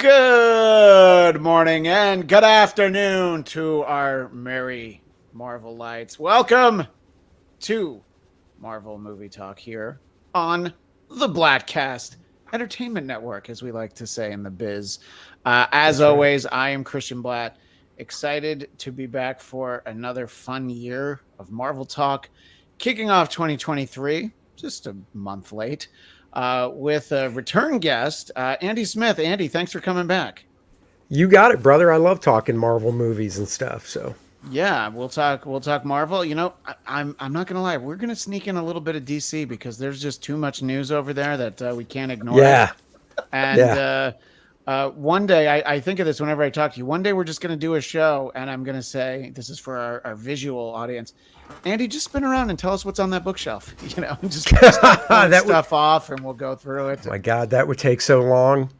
Good morning and good afternoon to our merry Marvel lights. Welcome to Marvel Movie Talk here on the Blackcast Entertainment Network, as we like to say in the biz. As always, I am Christian Blatt, excited to be back for another fun year of Marvel Talk, kicking off 2023, just a month late, with a return guest, Andy Smith. Andy, thanks for coming back. You got it, brother. I love talking Marvel movies and stuff. So Yeah, we'll talk. We'll talk Marvel. You know, I'm not gonna lie. We're gonna sneak in a little bit of DC because there's just too much news over there that we can't ignore. yeah, And one day, I think of this whenever I talk to you. One day, we're just gonna do a show, and I'm gonna say, this is for our visual audience. Andy, just spin around and tell us what's on that bookshelf. You know, just start pulling stuff off, and we'll go through it. My God, that would take so long.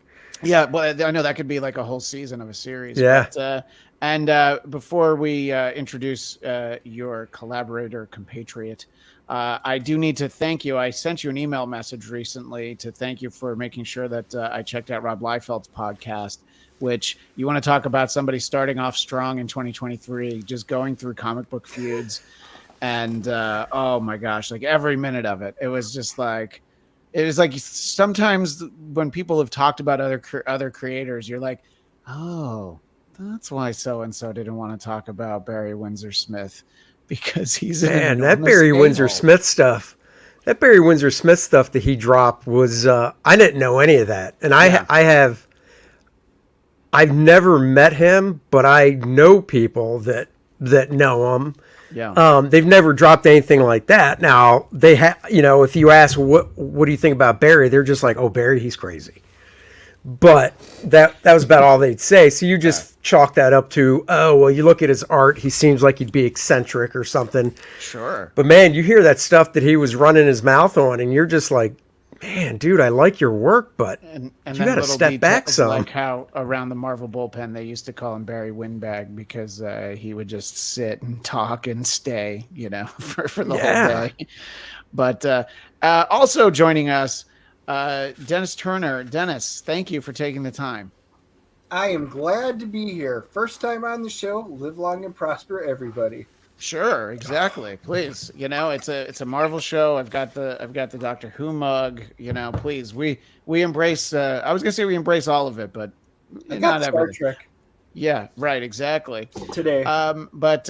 Yeah, well, I know that could be like a whole season of a series. Yeah. And before we introduce your collaborator, compatriot, I do need to thank you. I sent you an email message recently to thank you for making sure that I checked out Rob Liefeld's podcast, which you want to talk about somebody starting off strong in 2023, just going through comic book feuds. And oh my gosh, like every minute of it, it was just like, it was like sometimes when people have talked about other creators, you're like, oh, that's why so-and-so didn't want to talk about Barry Windsor Smith, because he's that Barry Windsor Smith stuff. That Barry Windsor Smith stuff that he dropped was I didn't know any of that, and I've never met him, but I know people that know him. Yeah. They've never dropped anything like that. Now they if you ask what do you think about Barry, they're just like, oh, Barry, he's crazy. But that was about all they'd say. So you just chalk that up to, oh, well, you look at his art, he seems like he'd be eccentric or something. Sure. But man, you hear that stuff that he was running his mouth on, and you're just like, man, dude, I like your work, but and you got to step back some. Like how around the Marvel bullpen, they used to call him Barry Windbag because he would just sit and talk and stay, for the whole day. But also joining us, Dennis Turner. Dennis, thank you for taking the time. I am glad to be here. First time on the show. Live long and prosper, everybody. Sure, exactly. Please, it's a Marvel show. I've got the Doctor Who mug. Please, we embrace. I was gonna say we embrace all of it, but not everything. Star Trek. Yeah, right, exactly. Today. But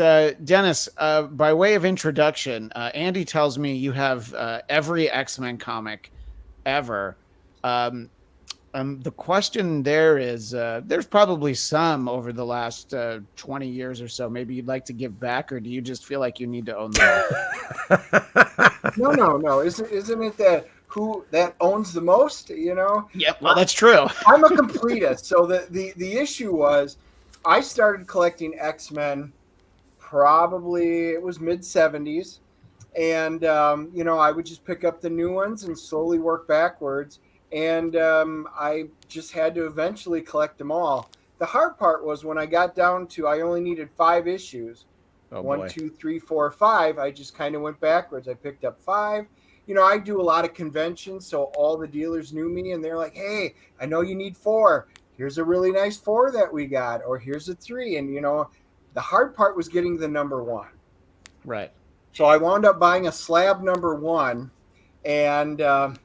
Dennis, by way of introduction, Andy tells me you have every X-Men comic ever. The question there is, there's probably some over the last 20 years or so. Maybe you'd like to give back, or do you just feel like you need to own them? No. Isn't it that who that owns the most? Yeah, well, that's true. I'm a completist. So the issue was, I started collecting X-Men probably it was mid 70s, and I would just pick up the new ones and slowly work backwards. And I just had to eventually collect them all. The hard part was when I got down to I only needed 5 issues. Oh, 1, 2, 3, 4, 5. I just kind of went backwards. I picked up 5. I do a lot of conventions, so all the dealers knew me, and they're like, hey, I know you need 4. Here's a really nice 4 that we got, or here's a 3. And, the hard part was getting the number 1. Right. So I wound up buying a slab number 1, and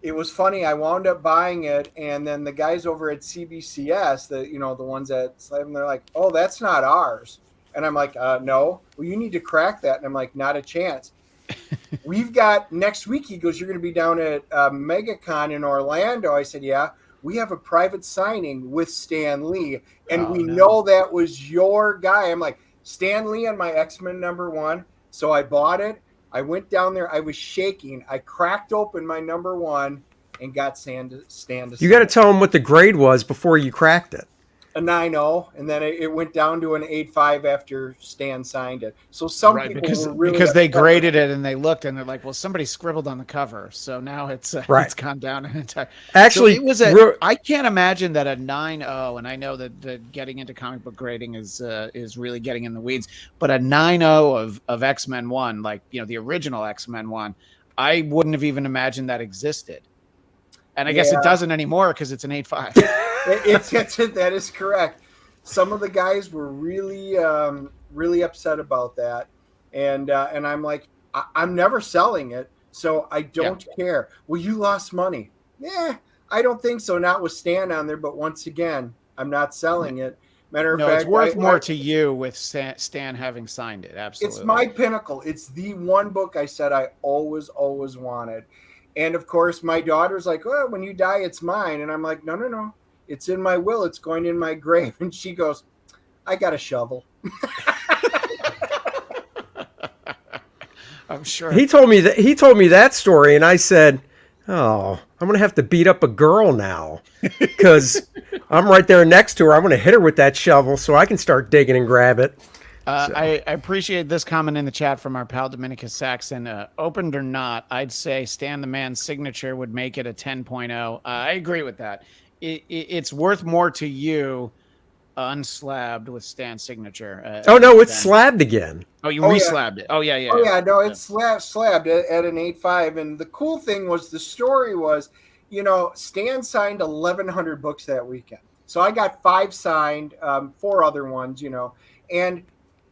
it was funny. I wound up buying it, and then the guys over at CBCS, the ones that slab them, they're like, "Oh, that's not ours." And I'm like, "No." Well, you need to crack that. And I'm like, "Not a chance." We've got next week. He goes, "You're going to be down at MegaCon in Orlando." I said, "Yeah." We have a private signing with Stan Lee, and know that was your guy. I'm like, Stan Lee on my X-Men number 1. So I bought it. I went down there. I was shaking. I cracked open my number 1 and got Stan to You got to tell him what the grade was before you cracked it. A 9.0, and then it went down to an 8.5 after Stan signed it. So some people were really because they graded it and they looked and they're like, well, somebody scribbled on the cover, so now it's gone down an entire. Actually, so it was I can't imagine that a 9.0, and I know that getting into comic book grading is really getting in the weeds, but a 9.0 of X-Men 1, like the original X-Men 1, I wouldn't have even imagined that existed. And I guess it doesn't anymore because it's an 8.5. That is correct. Some of the guys were really upset about that, and I'm like, I'm never selling it, so I don't care. Well, you lost money. Yeah, I don't think so. Not with Stan on there, but once again, I'm not selling it. Matter of No, fact, it's worth more to you with Stan having signed it. Absolutely. it's my pinnacle. It's the one book I said I always wanted. And of course, my daughter's like, "Oh, when you die, it's mine." And I'm like, "No, no, no. It's in my will. It's going in my grave." And she goes, "I got a shovel." I'm sure. He told me that story, and I said, "Oh, I'm gonna have to beat up a girl now because I'm right there next to her. I'm gonna hit her with that shovel so I can start digging and grab it." I appreciate this comment in the chat from our pal Dominicus Saxon. Opened or not, I'd say Stan the Man's signature would make it a 10.0. I agree with that. It's worth more to you unslabbed with Stan's signature. Oh no, it's slabbed again. Oh, you re-slabbed it. Oh yeah. Oh yeah, no, it's slabbed at an 8.5. And the cool thing was the story was, Stan signed 1,100 books that weekend. So I got 5 signed, 4 other ones, and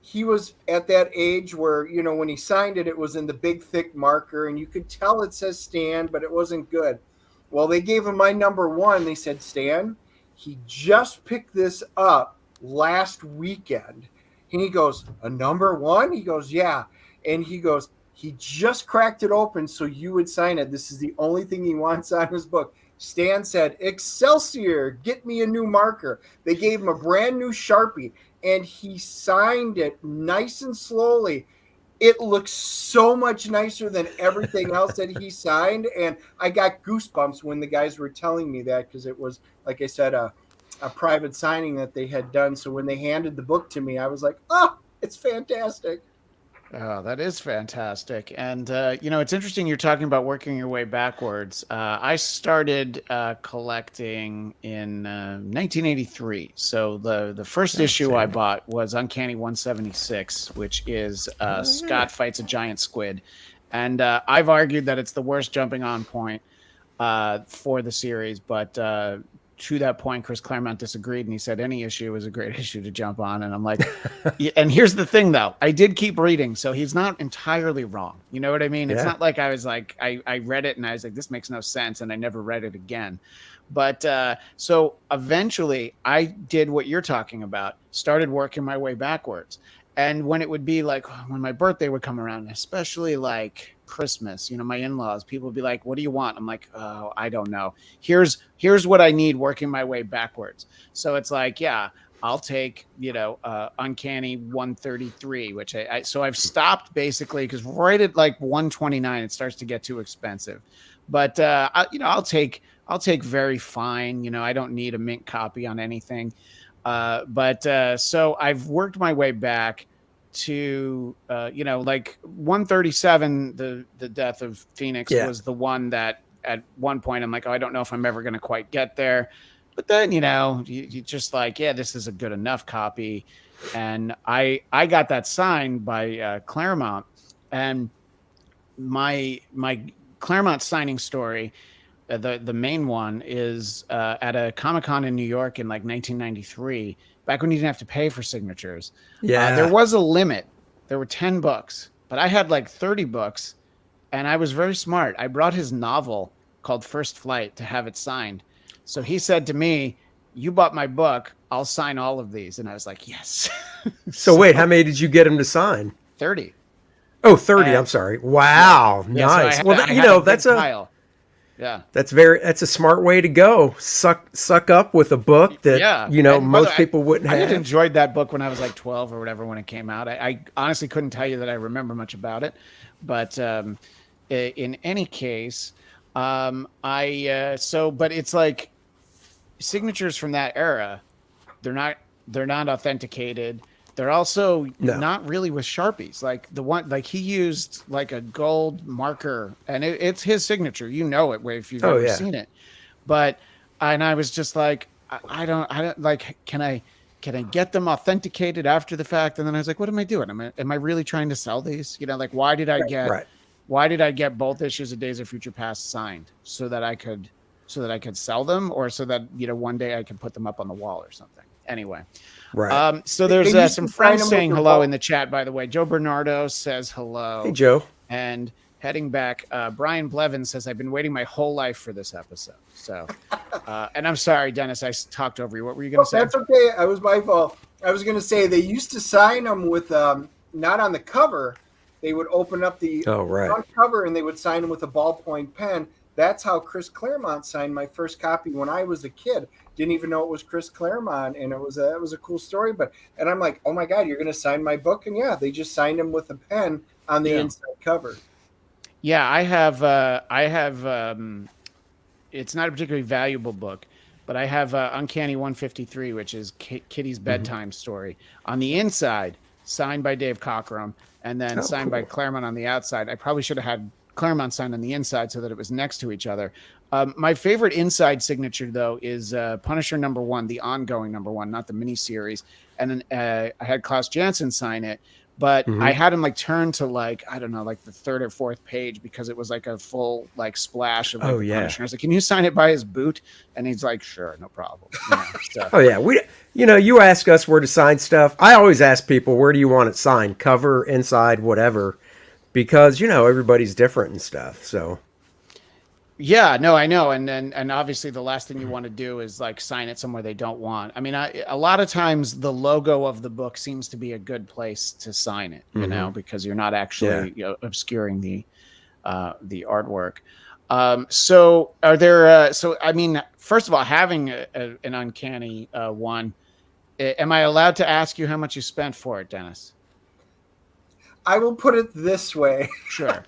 he was at that age where, when he signed it, it was in the big, thick marker, and you could tell it says Stan, but it wasn't good. Well, they gave him my number 1. They said, "Stan, he just picked this up last weekend." And he goes, "A number 1?" He goes, "Yeah." And he goes, "He just cracked it open so you would sign it. This is the only thing he wants on his book." Stan said, "Excelsior, get me a new marker." They gave him a brand new Sharpie, and he signed it nice and slowly. It looks so much nicer than everything else that he signed. And I got goosebumps when the guys were telling me that, because it was, like I said, a private signing that they had done. So when they handed the book to me, I was like, "Oh, it's fantastic." Oh, that is fantastic. And, it's interesting you're talking about working your way backwards. I started collecting in 1983. So the first issue I bought was Uncanny 176, which is Scott fights a giant squid. And I've argued that it's the worst jumping on point for the series. But to that point, Chris Claremont disagreed, and he said any issue is a great issue to jump on. And I'm like, and here's the thing, though. I did keep reading, so he's not entirely wrong. You know what I mean? Yeah. It's not like I was like, I read it and I was like, this makes no sense, and I never read it again. But so eventually I did what you're talking about, started working my way backwards. And when it would be like, when my birthday would come around, especially like Christmas, my in-laws, people would be like, "What do you want?" I'm like, "Oh, I don't know. Here's what I need," working my way backwards. So it's like, yeah, I'll take, Uncanny 133, which so I've stopped basically because right at like 129, it starts to get too expensive. But, I'll take very fine. I don't need a mint copy on anything. So I've worked my way back to, like 137, the Death of Phoenix was the one that at one point I'm like, oh, I don't know if I'm ever going to quite get there. But then, you just like, yeah, this is a good enough copy. And I got that signed by Claremont, and my Claremont signing story, the main one is at a Comic-Con in New York in like 1993, back when you didn't have to pay for signatures. Yeah. There was a limit. There were 10 books, but I had like 30 books, and I was very smart. I brought his novel called First Flight to have it signed. So he said to me, "You bought my book. I'll sign all of these." And I was like, yes. So wait, how many did you get him to sign? 30. Oh, 30. I'm sorry. Wow. Yeah, nice. So that's a... Yeah, that's a smart way to go. Suck up with a book that most people wouldn't have. I had enjoyed that book when I was like 12 or whatever when it came out. I honestly couldn't tell you that I remember much about it, but in any case, but it's like signatures from that era. They're not authenticated. They're also not really with Sharpies. Like the one, like he used like a gold marker, and it's his signature. If you've ever seen it. And I was just like, I don't like. Can I get them authenticated after the fact? And then I was like, what am I doing? Am I really trying to sell these? Why did I get both issues of Days of Future Past signed so that I could so that I could sell them, or so that, one day I could put them up on the wall or something. Anyway. Right. So there's some friends saying hello in the chat, by the way. Joe Bernardo says hello. Hey, Joe. And heading back, Brian Blevin says, I've been waiting my whole life for this episode. So, and I'm sorry, Dennis, I talked over you. What were you going to say? That's okay. It was my fault. I was going to say they used to sign them with, not on the cover. They would open up the front cover and they would sign them with a ballpoint pen. That's how Chris Claremont signed my first copy when I was a kid. Didn't even know it was Chris Claremont, and it was a cool story. And I'm like, oh my God, you're going to sign my book? And yeah, they just signed him with a pen on the inside cover. Yeah, I have. It's not a particularly valuable book, but I have Uncanny 153, which is Kitty's bedtime story. On the inside, signed by Dave Cockrum, and then signed by Claremont on the outside. I probably should have had Claremont signed on the inside so that it was next to each other. My favorite inside signature, though, is Punisher #1, the ongoing #1, not the miniseries. And then I had Klaus Janson sign it, but I had him turn to the third or fourth page because it was like a full splash of the Punisher. I was like, can you sign it by his boot? And he's like, sure, no problem. So. Oh yeah, you ask us where to sign stuff. I always ask people, where do you want it signed? Cover, inside, whatever, because everybody's different and stuff. So. Yeah, no, I know. And obviously the last thing you want to do is sign it somewhere they don't want. I mean, a lot of times the logo of the book seems to be a good place to sign it, because you're not actually obscuring the artwork. So are there, first of all, having an Uncanny one, am I allowed to ask you how much you spent for it, Dennis? I will put it this way. Sure.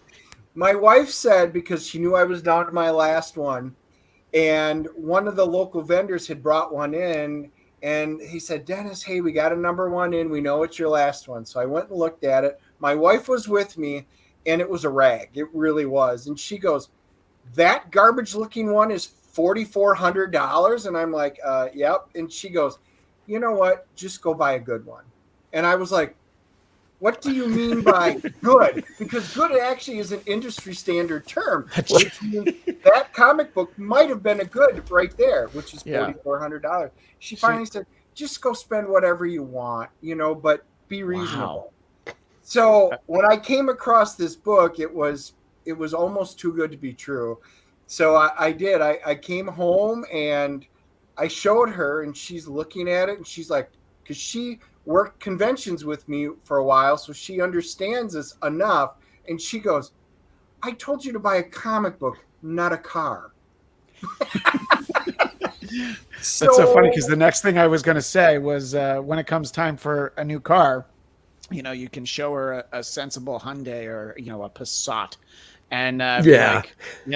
My wife said, because she knew I was down to my last one, and one of the local vendors had brought one in, and he said, Dennis, hey, we got a #1 in. We know it's your last one. So I went and looked at it. My wife was with me, and it was a rag. It really was. And she goes, that garbage-looking one is $4,400? And I'm like, yep. And she goes, you know what? Just go buy a good one. And I was like, what do you mean by good? Because good actually is an industry standard term. Which means that comic book might have been a good right there, which is $4,400. She finally said, just go spend whatever you want, but be reasonable. Wow. So when I came across this book, it was almost too good to be true. So I did. I came home and I showed her, and she's looking at it, and she's like, because she worked conventions with me for a while, so she understands this enough. And she goes, I told you to buy a comic book, not a car. That's so funny, because the next thing I was going to say was when it comes time for a new car, you can show her a sensible Hyundai or, a Passat. And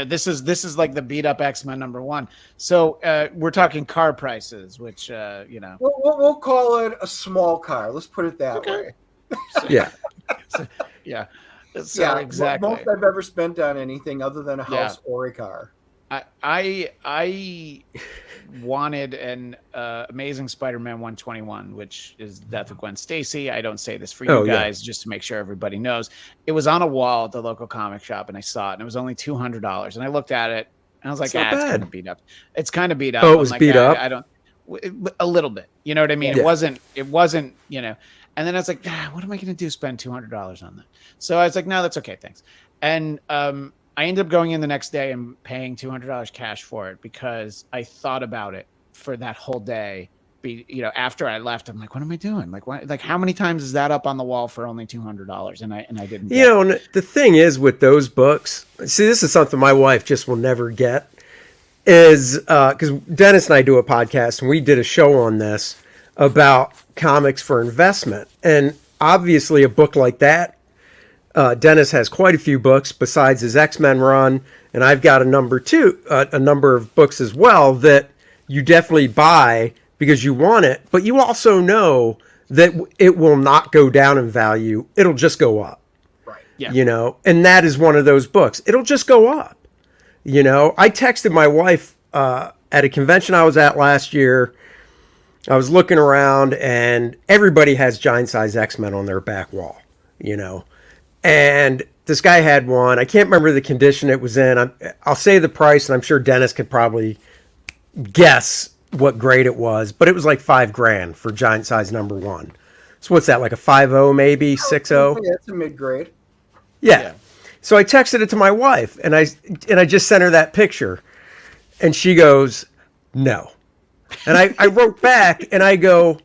this is like the beat up X-Men #1. So we're talking car prices, which we'll call it a small car. Let's put it that way. So exactly. Most I've ever spent on anything other than a house or a car. I wanted an Amazing Spider-Man 121, which is Death of Gwen Stacy. I don't say this for you guys, just to make sure everybody knows. It was on a wall at the local comic shop, and I saw it, and it was only $200. And I looked at it, and I was like, it's kind of beat up. It's kind of beat up. Oh, it was beat up? I don't, a little bit. You know what I mean? Yeah. It wasn't, And then I was like, what am I going to do? Spend $200 on that? So I was like, no, that's okay, thanks. And I ended up going in the next day and paying $200 cash for it, because I thought about it for that whole day. After I left, I'm like, what am I doing? How many times is that up on the wall for only $200? And I didn't. And the thing is with those books, see, this is something my wife just will never get, is because Dennis and I do a podcast, and we did a show on this about comics for investment. And obviously a book like that, Dennis has quite a few books besides his X-Men run, and I've got a number of books as well that you definitely buy because you want it, but you also know that it will not go down in value. It'll just go up. Right. Yeah. And that is one of those books. It'll just go up. I texted my wife at a convention I was at last year. I was looking around, and everybody has giant size X-Men on their back wall, And this guy had one. I can't remember the condition it was in. I'll say the price, and I'm sure Dennis could probably guess what grade it was, but it was like $5,000 for giant size number 1. So what's that, like a 5.0 maybe, 6.0? Yeah, it's a mid-grade. Yeah. So I texted it to my wife, and I just sent her that picture, and she goes, no. And I wrote back, and I go,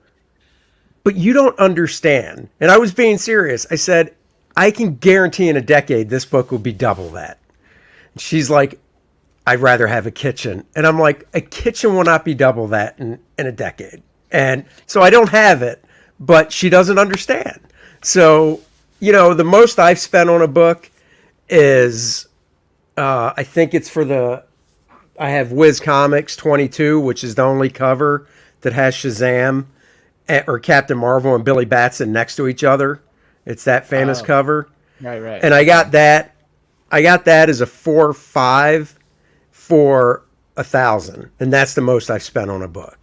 but you don't understand. And I was being serious. I said, I can guarantee in a decade this book will be double that. And she's like, I'd rather have a kitchen. And I'm like, a kitchen will not be double that in a decade. And so I don't have it, but she doesn't understand. So, you know, the most I've spent on a book is, I think it's I have Wiz Comics 22, which is the only cover that has Shazam or Captain Marvel and Billy Batson next to each other. It's that famous cover. Right. And I got that as a 4.5 for $1,000. And that's the most I've spent on a book.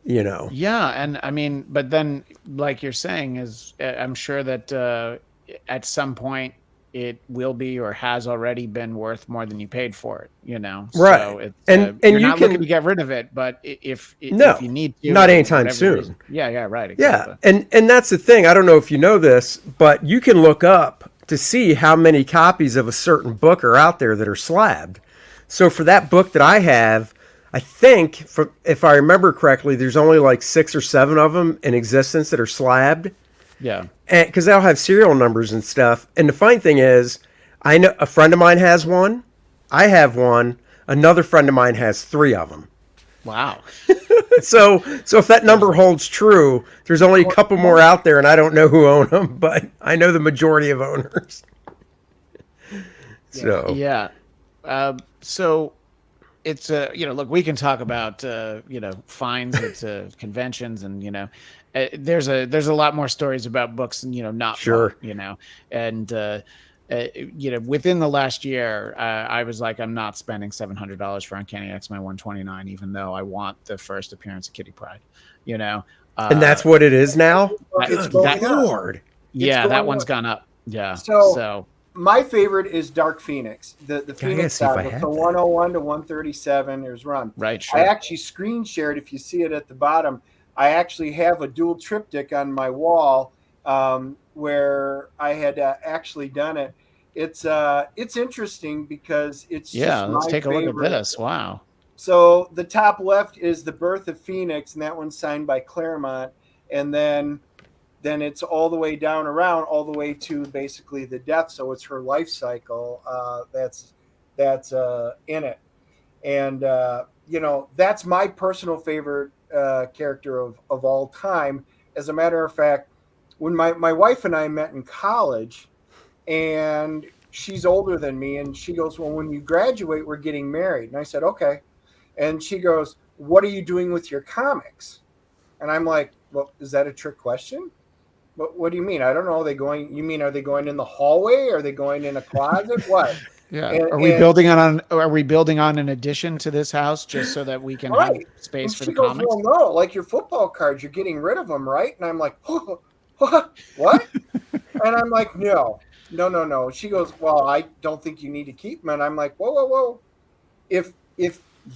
You know? Yeah. And I mean, but then like you're saying is I'm sure that at some point it will be or has already been worth more than you paid for it, you know? Right. So it's, and you're you not can looking to get rid of it, but if you need to. Not anytime soon. Reason, yeah, right. Exactly. Yeah. And that's the thing. I don't know if you know this, but you can look up to see how many copies of a certain book are out there that are slabbed. So for that book that I have, I think, if I remember correctly, there's only like 6 or 7 of them in existence that are slabbed. Yeah. And because they'll have serial numbers and stuff. And the funny thing is, I know a friend of mine has one. I have one. Another friend of mine has 3 of them. Wow. So if that number holds true, there's only a couple more out there, and I don't know who own them, but I know the majority of owners. So yeah. So it's look, we can talk about fines at conventions, and there's a lot more stories about books and not sure bought, and within the last year I was like, I'm not spending $700 for Uncanny X-Men 129, even though I want the first appearance of Kitty Pryde, and that's what it is now. It's going Lord. Yeah, that one's gone up. Yeah. So my favorite is Dark Phoenix, the Phoenix saga, from 101 to 137. There's run. Right. Sure. I actually screen shared. If you see it at the bottom, I actually have a dual triptych on my wall where I had actually done it. It's interesting because it's let's take a look at this. Wow. So the top left is the birth of Phoenix, and that one's signed by Claremont, and then it's all the way down around all the way to basically the death. So it's her life cycle that's in it, and that's my personal favorite character of all time. As a matter of fact, when my wife and I met in college, and she's older than me, and she goes, well, when you graduate, we're getting married. And I said, okay. And she goes, what are you doing with your comics? And I'm like, well, is that a trick question? What do you mean? I don't know. Are they going in the hallway? Are they going in a closet? What? Yeah. Are we building on an addition to this house just so that we can have space for the comics? Well, no, like your football cards, you're getting rid of them, right? And I'm like, oh, what? And I'm like, no. She goes, well, I don't think you need to keep them. And I'm like, whoa. If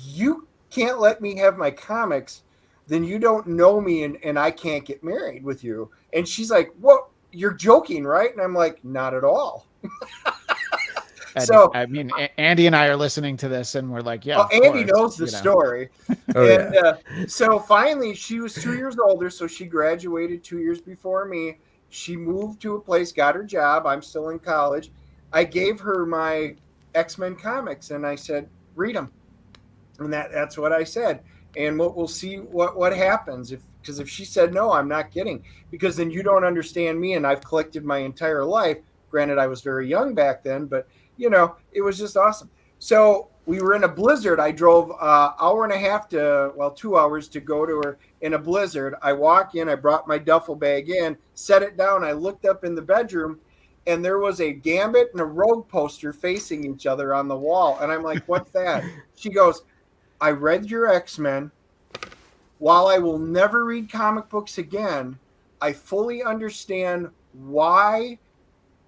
you can't let me have my comics, then you don't know me, and I can't get married with you. And she's like, what? You're joking, right? And I'm like, not at all. So I mean, Andy and I are listening to this, and we're like, yeah. Well, Andy knows the story. So finally, she was 2 years older, so she graduated 2 years before me. She moved to a place, got her job. I'm still in college. I gave her my X-Men comics, and I said, read them. And that's what I said. And we'll see what happens. Because if she said no, I'm not getting. Because then you don't understand me, and I've collected my entire life. Granted, I was very young back then, but it was just awesome. So we were in a blizzard. I drove hour and a half 2 hours to go to her in a blizzard. I walk in, I brought my duffel bag in, set it down. I looked up in the bedroom, and there was a Gambit and a Rogue poster facing each other on the wall. And I'm like, what's that? She goes, I read your X-Men. While I will never read comic books again, I fully understand why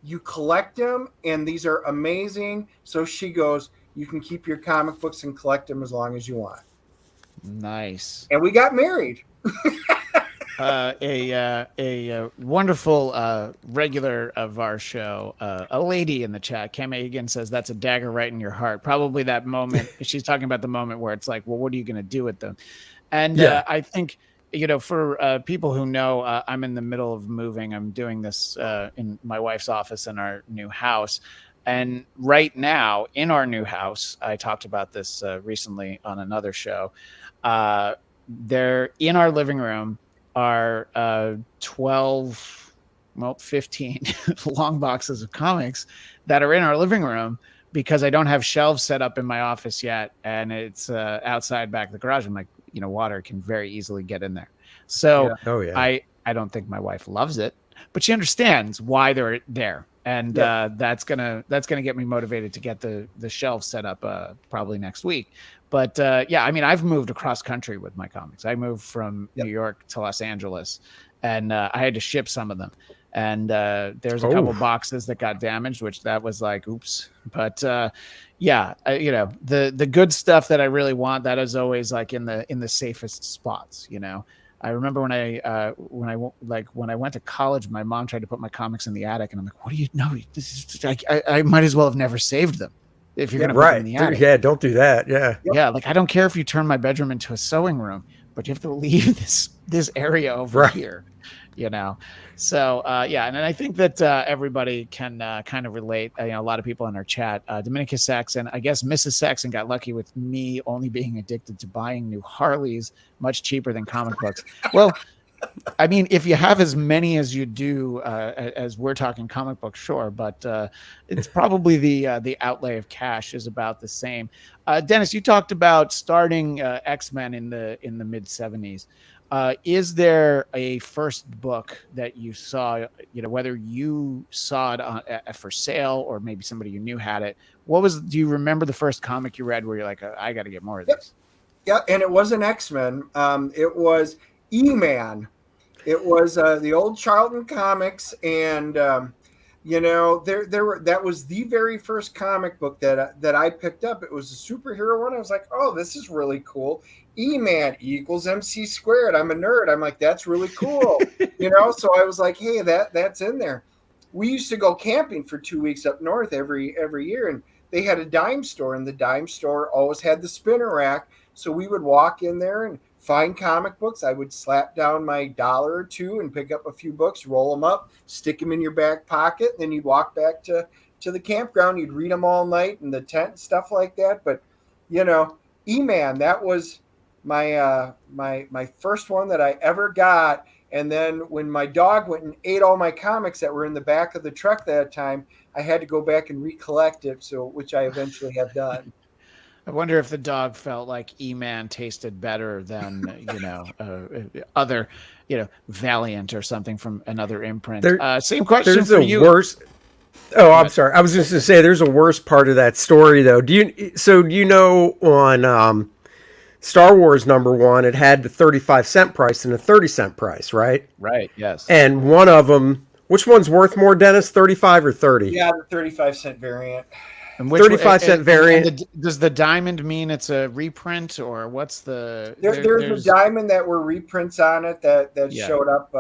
you collect them, and these are amazing. So she goes, you can keep your comic books and collect them as long as you want. Nice. And we got married. A wonderful regular of our show, a lady in the chat, Cam Egan, says that's a dagger right in your heart. Probably that moment. She's talking about the moment where it's like, well, what are you going to do with them? And I think, for people who know, I'm in the middle of moving. I'm doing this in my wife's office in our new house. And right now in our new house, I talked about this recently on another show. They're in our living room are 15 long boxes of comics that are in our living room because I don't have shelves set up in my office yet. And it's outside back of the garage. I'm like, water can very easily get in there. So I don't think my wife loves it, but she understands why they're there. And that's gonna get me motivated to get the shelf set up probably next week. But I've moved across country with my comics. I moved from New York to Los Angeles, and I had to ship some of them. And there's a couple boxes that got damaged, which that was like, oops. But the good stuff that I really want, that is always like in the safest spots. I remember when I went to college, my mom tried to put my comics in the attic, and I'm like, what do you know? This is I might as well have never saved them. If you're going to put them in the attic. Yeah, don't do that. Yeah. Yeah, like I don't care if you turn my bedroom into a sewing room, but you have to leave this area over here, So, and I think that everybody can kind of relate. A lot of people in our chat, Dominica Saxon, I guess Mrs. Saxon got lucky with me only being addicted to buying new Harleys, much cheaper than comic books. Well, I mean, if you have as many as you do, as we're talking comic books, sure, but it's probably the outlay of cash is about the same. Dennis, you talked about starting X-Men in the mid 70s. Is there a first book that you saw? Whether you saw it for sale or maybe somebody you knew had it. Do you remember the first comic you read where you're like, I got to get more of this? Yeah, and it wasn't X-Men. It was E-Man. It was the old Charlton Comics, and there were, that was the very first comic book that I picked up. It was a superhero one. I was like, oh, this is really cool. E-Man equals MC squared. I'm a nerd. I'm like, that's really cool. So I was like, hey, that's in there. We used to go camping for 2 weeks up north every year, and they had a dime store, and the dime store always had the spinner rack. So we would walk in there and find comic books. I would slap down my $1 or $2 and pick up a few books, roll them up, stick them in your back pocket. And then you'd walk back to the campground. You'd read them all night in the tent and stuff like that. But, E-Man, that was my first one that I ever got. And then when my dog went and ate all my comics that were in the back of the truck that time, I had to go back and recollect it, which I eventually have done. I wonder if the dog felt like E-Man tasted better than, other, Valiant or something from another imprint. Same question for you. I'm sorry. I was just going to say there's a worse part of that story, though. Do you know on Star Wars #1, it had the 35-cent price and the 30-cent price, right? Right, yes. And one of them, which one's worth more, Dennis, 35 or 30? Yeah, the 35-cent variant. And 35-cent variant. Does the diamond mean it's a reprint, or what's the? There's a diamond that were reprints on it that showed up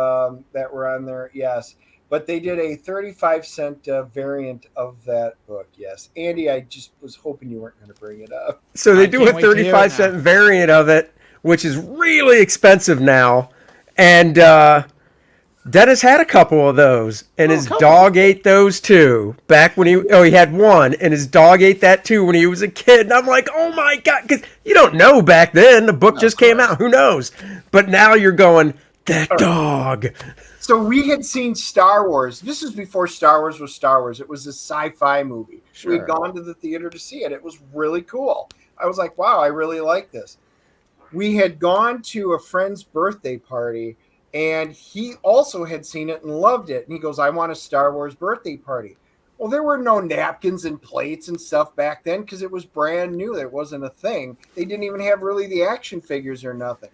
that were on there. Yes, but they did a 35-cent variant of that book. Yes, Andy, I just was hoping you weren't going to bring it up. So they do a 35-cent variant of it, which is really expensive now, and Dennis had a couple of those, and his dog ate those too. Back when he had one, and his dog ate that too when he was a kid. And I'm like, oh my God, because you don't know back then. The book just came out. Who knows? But now you're going, that dog. So we had seen Star Wars. This is before Star Wars was Star Wars. It was a sci-fi movie. Sure. We had gone to the theater to see it. It was really cool. I was like, wow, I really like this. We had gone to a friend's birthday party, and he also had seen it and loved it. And he goes, I want a Star Wars birthday party. Well, there were no napkins and plates and stuff back then because it was brand new. There wasn't a thing. They didn't even have really the action figures or nothing.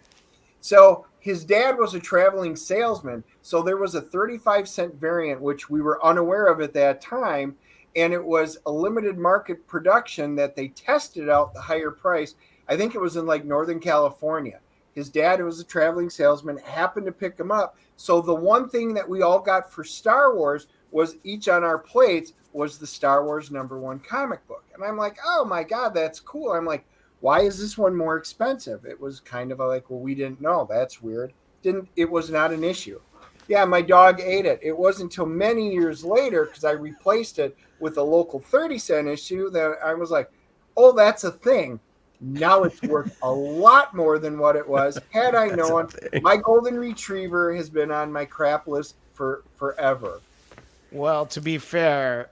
So his dad was a traveling salesman. So there was a 35-cent variant, which we were unaware of at that time. And it was a limited market production that they tested out the higher price. I think it was in like Northern California. His dad, who was a traveling salesman, happened to pick him up. So the one thing that we all got for Star Wars was each on our plates was the Star Wars #1 comic book. And I'm like, oh my God, that's cool. I'm like, why is this one more expensive? It was kind of like, well, we didn't know. That's weird. It was not an issue. Yeah, my dog ate it. It wasn't until many years later, because I replaced it with a local 30-cent issue, that I was like, oh, that's a thing. Now it's worth a lot more than what it was. Had I known, my golden retriever has been on my crap list for forever. Well, to be fair,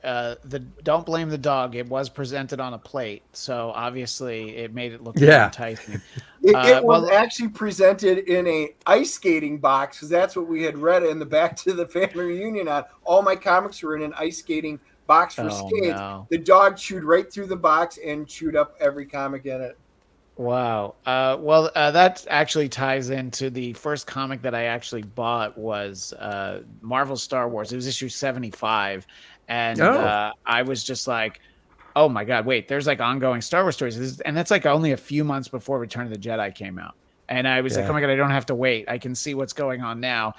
don't blame the dog. It was presented on a plate, so obviously it made it look more enticing. It was actually presented in a ice skating box, because that's what we had read in the Back to the Family Reunion on. All my comics were in an ice skating box for skates. No. The dog chewed right through the box and chewed up every comic in it. Wow. Well, that actually ties into the first comic that I actually bought was Marvel Star Wars. It was issue 75. And I was just like, oh my God, wait, there's like ongoing Star Wars stories. And that's like only a few months before Return of the Jedi came out. And I was like, oh my God, I don't have to wait. I can see what's going on now.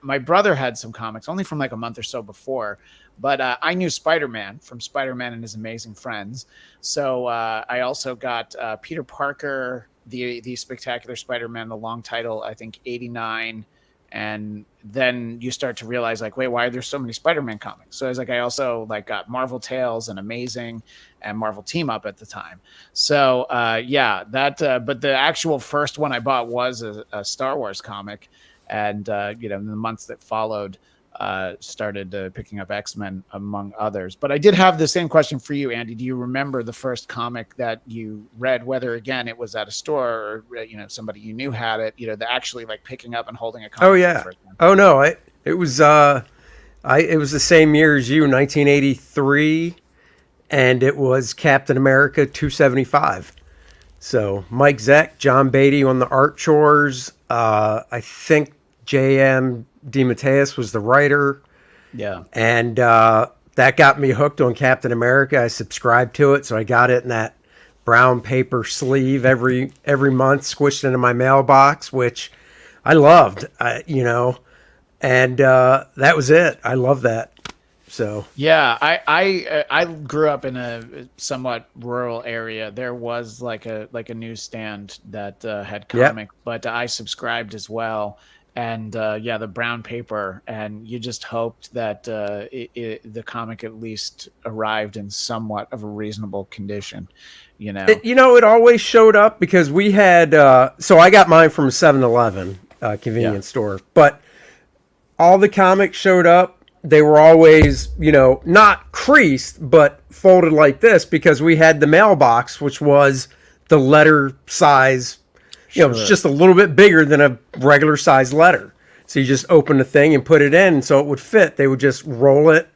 My brother had some comics only from like a month or so before. But I knew Spider-Man from Spider-Man and His Amazing Friends. So I also got Peter Parker, the Spectacular Spider-Man, the long title, I think 89. And then you start to realize, like, wait, why are there so many Spider-Man comics? So I was like, I also like got Marvel Tales and Amazing and Marvel Team Up at the time. So but the actual first one I bought was a Star Wars comic. And, in the months that followed, started picking up X-Men among others. But I did have the same question for you, Andy. Do you remember the first comic that you read, whether again it was at a store or somebody you knew had it, the actually like picking up and holding a comic? Oh yeah. Oh no, it was the same year as you, 1983, and it was Captain America 275. So Mike Zeck, John Beatty on the art chores. I think J.M. DeMatteis was the writer. Yeah. And that got me hooked on Captain America. I subscribed to it, so I got it in that brown paper sleeve every month, squished into my mailbox, which I loved, and that was it. I love that. So yeah, I grew up in a somewhat rural area. There was like a newsstand that had comics, but I subscribed as well. And the brown paper, and you just hoped that the comic at least arrived in somewhat of a reasonable condition, It always showed up because we had. So I got mine from a 7-Eleven convenience store, but all the comics showed up. They were always, not creased, but folded like this because we had the mailbox, which was the letter size. It's just a little bit bigger than a regular size letter. So you just open the thing and put it in so it would fit. They would just roll it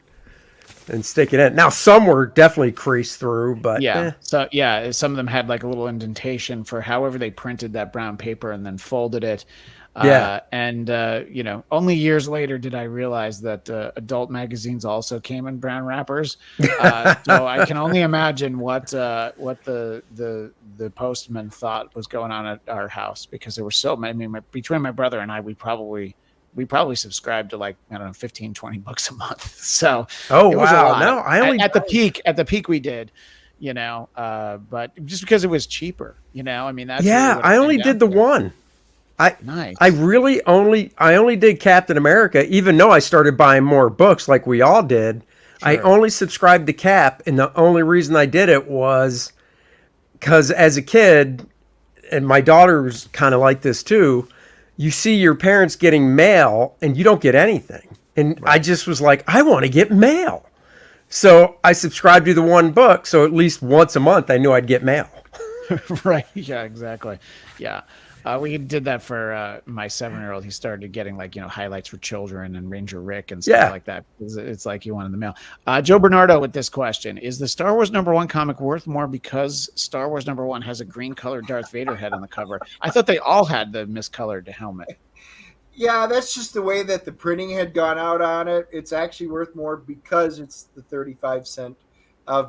and stick it in. Now, some were definitely creased through, but So some of them had like a little indentation for however they printed that brown paper and then folded it. Only years later did I realize that adult magazines also came in brown wrappers. So I can only imagine what the postman thought was going on at our house, because there were so many. Between my brother and I, we probably subscribed to like, I don't know, 15, 20 books a month. So it was a lot. No, I only at the peak we did. But just because it was cheaper, that's really I only did the one. Nice. I only did Captain America, even though I started buying more books like we all did. Sure. I only subscribed to Cap, and the only reason I did it was because as a kid, and my daughter's kind of like this too, you see your parents getting mail and you don't get anything. And right. I just was like, I want to get mail. So I subscribed to the one book, so at least once a month I knew I'd get mail. Right. Yeah, exactly. Yeah. We did that for my 7-year-old. He started getting like, highlights for children and Ranger Rick and stuff Yeah. like that. It's like you wanted the mail. Joe Bernardo with this question: is the Star Wars #1 comic worth more because Star Wars #1 has a green colored Darth Vader head on the cover? I thought they all had the miscolored helmet. Yeah, that's just the way that the printing had gone out on it. It's actually worth more because it's the 35-cent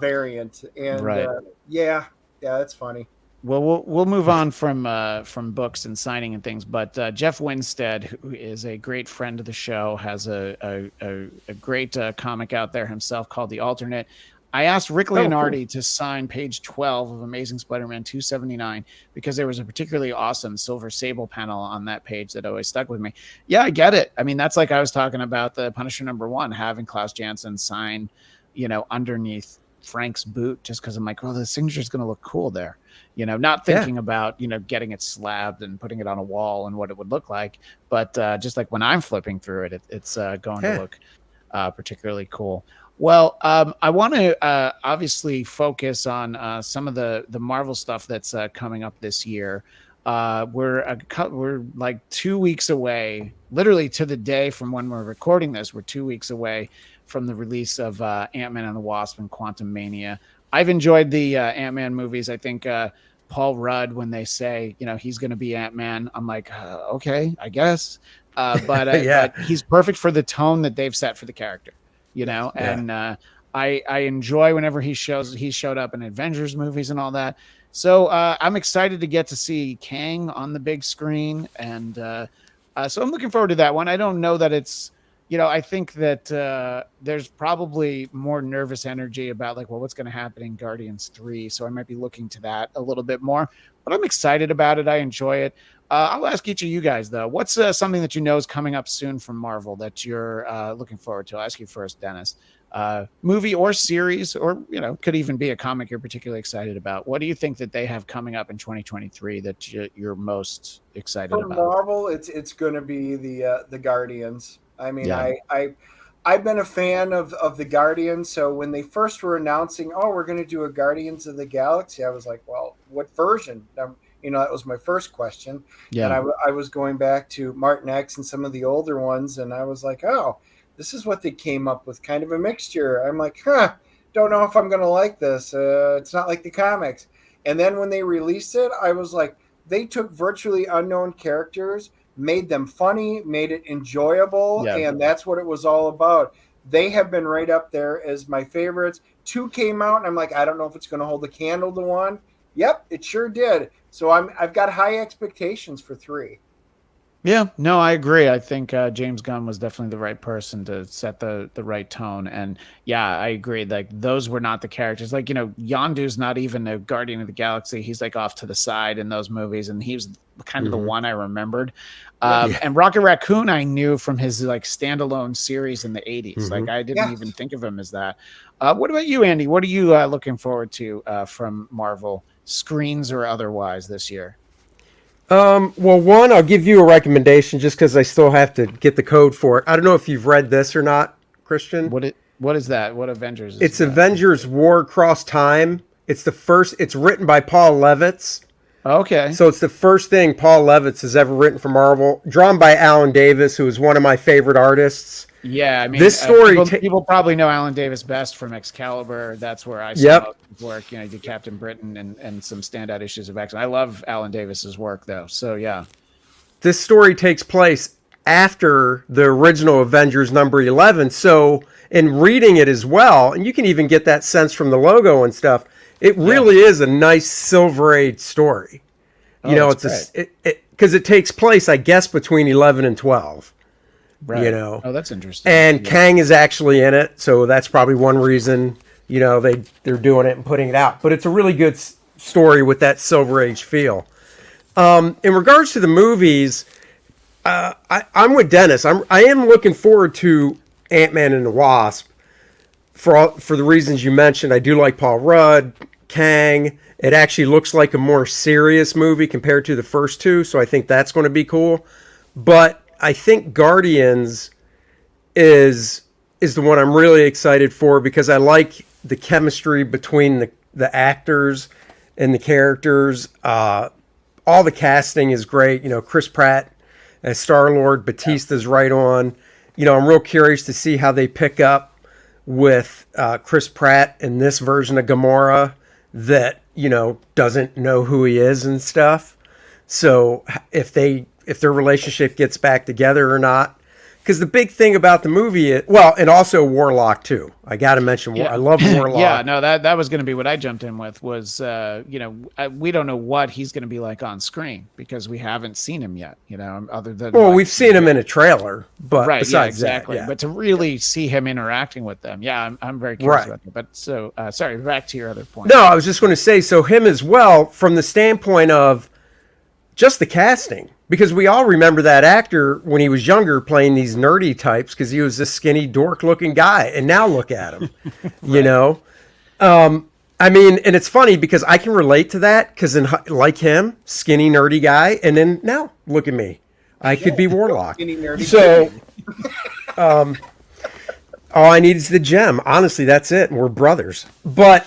variant. And Right. yeah, that's funny. Well, we'll move on from books and signing and things, but Jeff Winstead, who is a great friend of the show, has a great comic out there himself called The Alternate. I asked Rick Leonardi to sign page 12 of Amazing Spider-Man 279 because there was a particularly awesome Silver Sable panel on that page that always stuck with me. Yeah, I get it. I mean, that's like I was talking about the Punisher #1, having Klaus Janson sign, underneath Frank's boot, just because I'm like, well, the signature is going to look cool there. Not thinking about, getting it slabbed and putting it on a wall and what it would look like. But just like when I'm flipping through it, it's going to look particularly cool. Well, I want to obviously focus on some of the Marvel stuff that's coming up this year. We're like 2 weeks away, literally to the day from when we're recording this. We're 2 weeks away from the release of Ant-Man and the Wasp and Quantumania. I've enjoyed the Ant-Man movies. I think Paul Rudd, when they say, he's going to be Ant-Man, I'm like, okay, I guess. But he's perfect for the tone that they've set for the character, and I enjoy whenever he showed up in Avengers movies and all that. So I'm excited to get to see Kang on the big screen. And so I'm looking forward to that one. I don't know that it's, I think that there's probably more nervous energy about like, well, what's going to happen in Guardians 3. So I might be looking to that a little bit more, but I'm excited about it. I enjoy it. I'll ask each of you guys though, what's something that is coming up soon from Marvel that you're looking forward to? I'll ask you first, Dennis. Movie or series, or could even be a comic you're particularly excited about. What do you think that they have coming up in 2023 that you're most excited For about? Marvel, it's going to be the Guardians. I mean, I've been a fan of the Guardians. So when they first were announcing, oh, we're going to do a Guardians of the Galaxy, I was like, well, what version? That was my first question. Yeah. And I was going back to Martin X and some of the older ones, and I was like, oh, this is what they came up with, kind of a mixture. I'm like, don't know if I'm going to like this. It's not like the comics. And then when they released it, I was like, they took virtually unknown characters, made them funny, made it enjoyable, and that's what it was all about. They have been right up there as my favorites. 2 came out, and I'm like, I don't know if it's going to hold a candle to 1. Yep, it sure did. So I've got high expectations for 3. Yeah, no, I agree. I think James Gunn was definitely the right person to set the right tone. And yeah, I agree. Like those were not the characters. Like, Yondu's not even a Guardian of the Galaxy. He's like off to the side in those movies. And he was kind of the one I remembered. And Rocket Raccoon, I knew from his like standalone series in the 80s. Like I didn't even think of him as that. What about you, Andy? What are you looking forward to from Marvel, screens or otherwise, this year? Well, one, I'll give you a recommendation just because I still have to get the code for it. I don't know if you've read this or not, Christian. What is that? What Avengers is It's that? Avengers War Across Time. It's it's written by Paul Levitz. Okay. So it's the first thing Paul Levitz has ever written for Marvel, drawn by Alan Davis, who is one of my favorite artists. Yeah, I mean, this story people probably know Alan Davis best from Excalibur. That's where I saw his work. He did Captain Britain and some standout issues of X. I love Alan Davis's work, though. So yeah, this story takes place after the original Avengers number 11. So in reading it as well, and you can even get that sense from the logo and stuff, it really is a nice Silver Age story. It's because it takes place, I guess, between 11 and 12. Right. Oh, that's interesting. And Kang is actually in it, so that's probably one reason they're doing it and putting it out. But it's a really good story with that Silver Age feel. In regards to the movies, I'm with Dennis. I am looking forward to Ant-Man and the Wasp for the reasons you mentioned. I do like Paul Rudd, Kang. It actually looks like a more serious movie compared to the first 2, so I think that's going to be cool. But I think Guardians is the one I'm really excited for because I like the chemistry between the actors and the characters. all the casting is great. You know, Chris Pratt as Star-Lord, Batista's right on. You know, I'm real curious to see how they pick up with Chris Pratt in this version of Gamora that, you know, doesn't know who he is and stuff. So if their relationship gets back together or not. Because the big thing about the movie is, well, and also Warlock too. I got to mention, I love Warlock. Yeah, no, that was going to be what I jumped in with was, you know, we don't know what he's going to be like on screen because we haven't seen him yet, you know, other than. Well, we've seen him in a trailer, but right, besides yeah, exactly. that, yeah. But to really see him interacting with them, yeah, I'm very curious about that. But so, sorry, back to your other point. No, I was just going to say, so him as well, from the standpoint of just the casting. Because we all remember that actor when he was younger playing these nerdy types because he was this skinny dork-looking guy. And now look at him, you know? I mean, and it's funny because I can relate to that because like him, skinny, nerdy guy. And then now look at me. I could be Warlock. Skinny, nerdy So all I need is the gem. Honestly, that's it. And we're brothers. But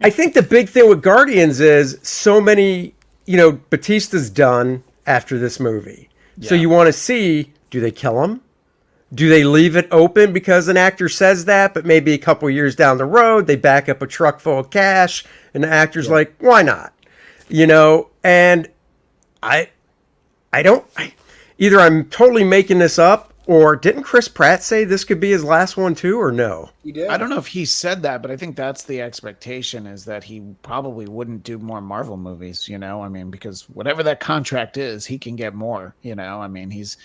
I think the big thing with Guardians is so many, you know, Batista's done after this movie. Yeah. So you want to see, do they kill him? Do they leave it open because an actor says that, but maybe a couple years down the road, they back up a truck full of cash and the actor's like, why not? You know, and either I'm totally making this up or didn't Chris Pratt say this could be his last one too, or no? He did. I don't know if he said that, but I think that's the expectation is that he probably wouldn't do more Marvel movies, you know? I mean, because whatever that contract is, he can get more, you know? I mean, he's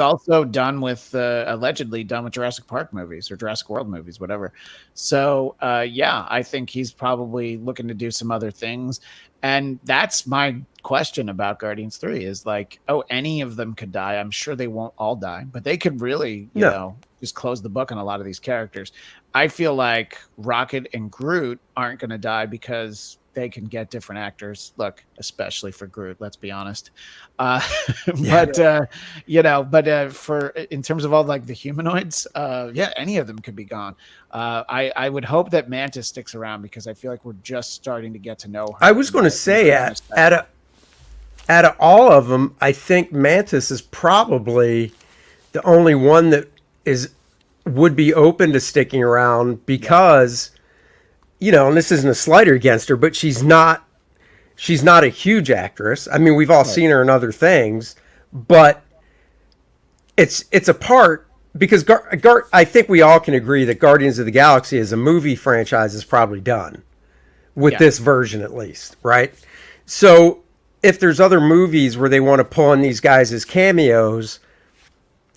also done with, allegedly done with Jurassic Park movies or Jurassic World movies, whatever. So, yeah, I think he's probably looking to do some other things. And that's my question about Guardians 3 is like, oh, any of them could die. I'm sure they won't all die, but they could really, you know, just close the book on a lot of these characters. I feel like Rocket and Groot aren't going to die because they can get different actors. Look, especially for Groot, let's be honest. You know, but for in terms of all like the humanoids, any of them could be gone. I would hope that Mantis sticks around because I feel like we're just starting to get to know her. I was going to say out of all of them, I think Mantis is probably the only one that would be open to sticking around because, you know, and this isn't a slight against her, but she's not a huge actress. I mean, we've all seen her in other things, but it's a part because I think we all can agree that Guardians of the Galaxy as a movie franchise is probably done with this version at least, right? So if there's other movies where they want to pull in these guys as cameos,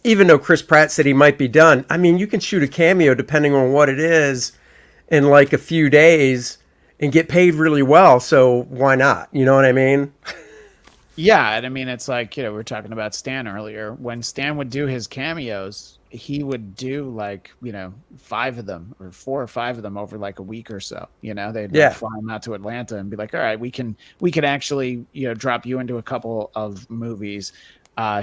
even though Chris Pratt said he might be done, I mean, you can shoot a cameo depending on what it is in like a few days and get paid really well. So why not? You know what I mean? Yeah. And I mean, it's like, you know, we were talking about Stan earlier. When Stan would do his cameos, he would do like, you know, 5 of them or 4 or 5 of them over like a week or so. You know, they'd fly him out to Atlanta and be like, all right, we can actually, you know, drop you into a couple of movies.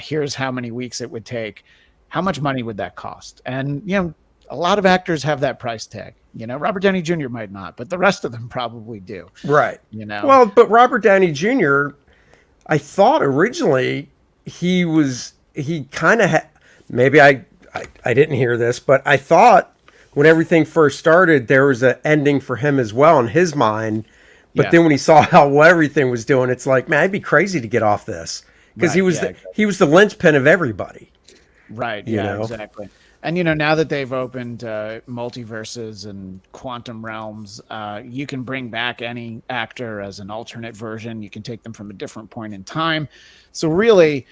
Here's how many weeks it would take. How much money would that cost? And, you know, a lot of actors have that price tag. You know, Robert Downey Jr. might not, but the rest of them probably do. Right. You know, well, but Robert Downey Jr., I thought originally he kind of had, maybe I didn't hear this, but I thought when everything first started, there was an ending for him as well in his mind. But then when he saw how well everything was doing, it's like, man, I'd be crazy to get off this because he was the linchpin of everybody. Right. Yeah, exactly. And, you know, now that they've opened multiverses and quantum realms, you can bring back any actor as an alternate version. You can take them from a different point in time. So really,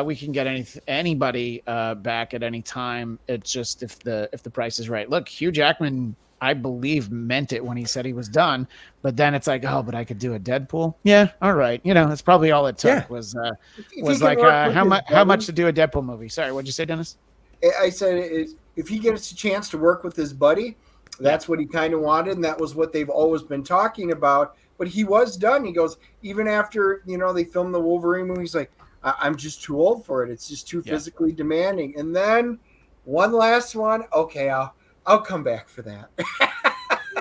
we can get anybody back at any time. It's just if the price is right. Look, Hugh Jackman, I believe, meant it when he said he was done. But then it's like, oh, but I could do a Deadpool. Yeah, all right. You know, that's probably all it took was like how much to do a Deadpool movie. Sorry, what'd you say, Dennis? I said if he gets a chance to work with his buddy, that's what he kind of wanted, and that was what they've always been talking about. But he was done. He goes, even after, you know, they filmed the Wolverine movie, he's like, I'm just too old for it. It's just too physically demanding. And then one last one. Okay, I'll come back for that.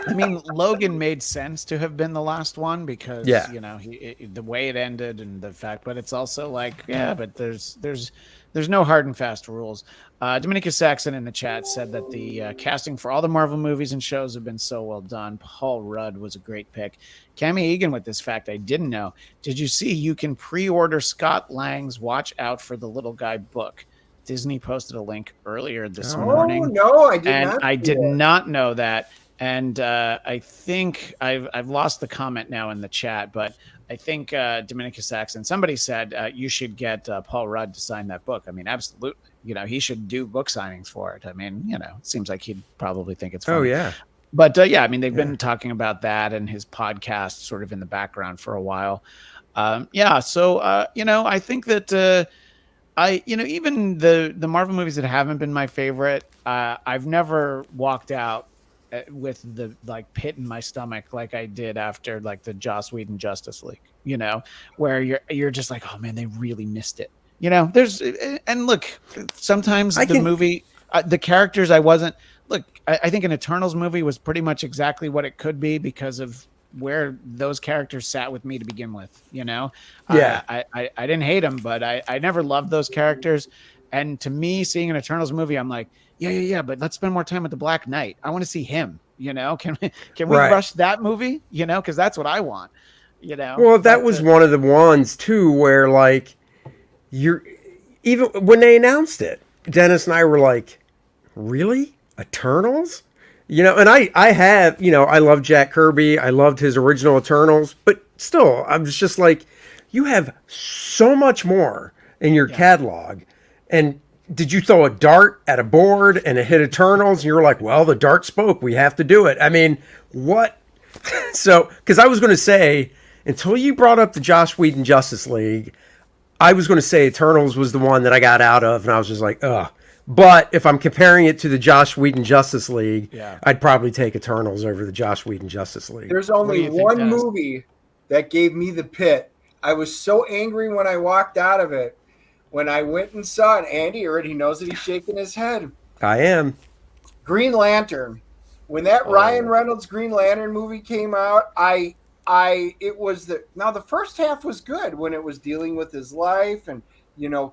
I mean, Logan made sense to have been the last one because Yeah. the way it ended and the fact, but it's also like, yeah, but there's no hard and fast rules. Dominica Saxon in the chat said that the casting for all the Marvel movies and shows have been so well done. Paul Rudd was a great pick. Cami Egan with this fact I didn't know. Did you see you can pre-order Scott Lang's Watch Out for the Little Guy book? Disney posted a link earlier this morning. Oh no, I did and not. I did not know that. And I think I've lost the comment now in the chat, but I think Dominica Saxon, somebody said you should get Paul Rudd to sign that book. I mean, absolutely. He should do book signings for it. I mean, it seems like he'd probably think it's funny. Oh, yeah. But yeah, I mean, they've been talking about that and his podcast sort of in the background for a while. So, I think that even the Marvel movies that haven't been my favorite, I've never walked out with the pit in my stomach like I did after like the Joss Whedon Justice League, where you're just like, oh man, they really missed it. And look, sometimes movie, the characters I think an Eternals movie was pretty much exactly what it could be because of where those characters sat with me to begin with. Yeah. I didn't hate them, but I never loved those characters. And to me, seeing an Eternals movie, I'm like, yeah, but let's spend more time with the Black Knight. I want to see him. Can we rush that movie? Because that's what I want. Well, that was one of the ones too where like even when they announced it, Dennis and I were like, really? Eternals? And I have, I love Jack Kirby. I loved his original Eternals, but still, I was just like, you have so much more in your catalog. And did you throw a dart at a board and it hit Eternals? And you were like, well, the dart spoke. We have to do it. I mean, what? So, because I was going to say, until you brought up the Joss Whedon Justice League, I was going to say Eternals was the one that I got out of. And I was just like, ugh. But if I'm comparing it to the Joss Whedon Justice League, I'd probably take Eternals over the Joss Whedon Justice League. There's only one movie that gave me the pit. I was so angry when I walked out of it. When I went and saw it, Andy already knows that he's shaking his head. I am. Green Lantern. When that Ryan Reynolds Green Lantern movie came out, the first half was good when it was dealing with his life and,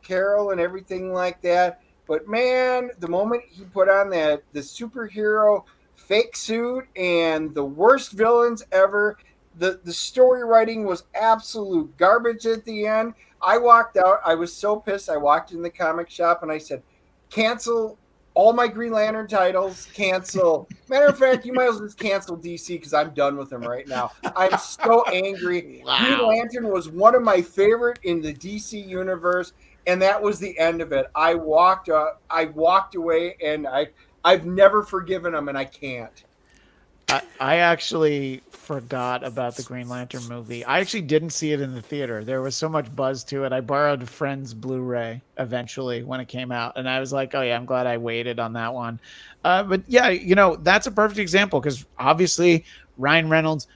Carol and everything like that. But man, the moment he put on the superhero fake suit and the worst villains ever, the story writing was absolute garbage at the end. I walked out. I was so pissed. I walked in the comic shop and I said, cancel all my Green Lantern titles. Cancel. Matter of fact, you might as well just cancel DC because I'm done with them right now. I'm so angry. Wow. Green Lantern was one of my favorite in the DC universe. And that was the end of it. I walked away, and I've never forgiven him, and I can't. I actually forgot about the Green Lantern movie. I actually didn't see it in the theater. There was so much buzz to it. I borrowed a friend's Blu-ray eventually when it came out, and I was like, oh yeah, I'm glad I waited on that one. But yeah, that's a perfect example because obviously Ryan Reynolds,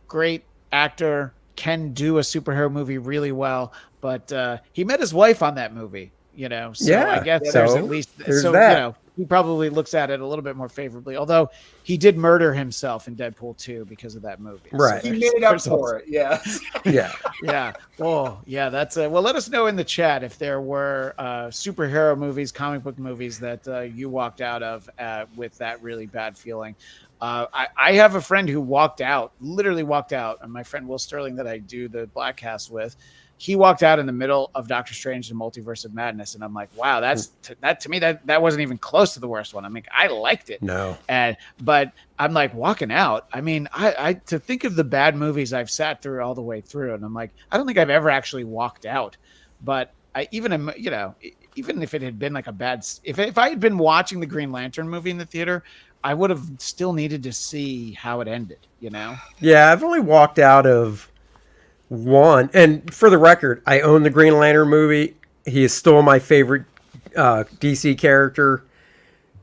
great actor, can do a superhero movie really well. But he met his wife on that movie, So I guess there's at least that. He probably looks at it a little bit more favorably. Although he did murder himself in Deadpool 2 because of that movie. Right. So he made up for it. Yeah. Yeah. Oh, yeah. That's well. Let us know in the chat if there were superhero movies, comic book movies that you walked out of with that really bad feeling. I have a friend who literally walked out, and my friend Will Sterling that I do the Blackcast with. He walked out in the middle of Doctor Strange: The Multiverse of Madness, and I'm like, wow, that to me that wasn't even close to the worst one. I mean, I liked it. No, but I'm like walking out. I mean, I to think of the bad movies I've sat through all the way through, and I'm like, I don't think I've ever actually walked out. But even if it had been like a bad, if I had been watching the Green Lantern movie in the theater, I would have still needed to see how it ended. Yeah, I've only walked out of one, and for the record, I own the Green Lantern movie. He is still my favorite DC character.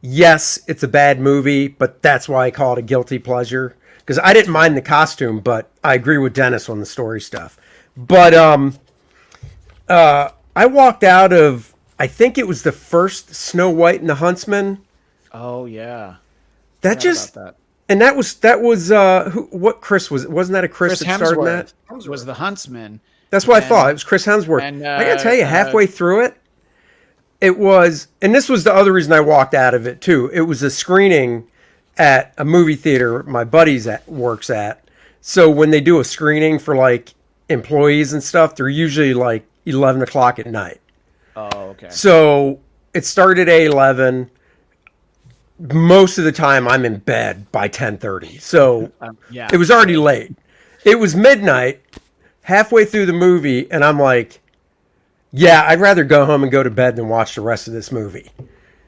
Yes, it's a bad movie, but that's why I call it a guilty pleasure, because I didn't mind the costume, but I agree with Dennis on the story stuff. But I walked out of, I think it was the first Snow White and the Huntsman. Oh yeah, that And that was what Chris was? Wasn't that a Chris that started that? Hemsworth was the huntsman. That's what I thought. It was Chris Hemsworth. And, I gotta tell you, halfway through it, it was, and this was the other reason I walked out of it too. It was a screening at a movie theater my buddy's works at. So when they do a screening for like employees and stuff, they're usually like 11 o'clock at night. Oh, okay. So it started at 11. Most of the time I'm in bed by 10:30. So yeah, it was already late. It was midnight, halfway through the movie, and I'm like, yeah, I'd rather go home and go to bed than watch the rest of this movie.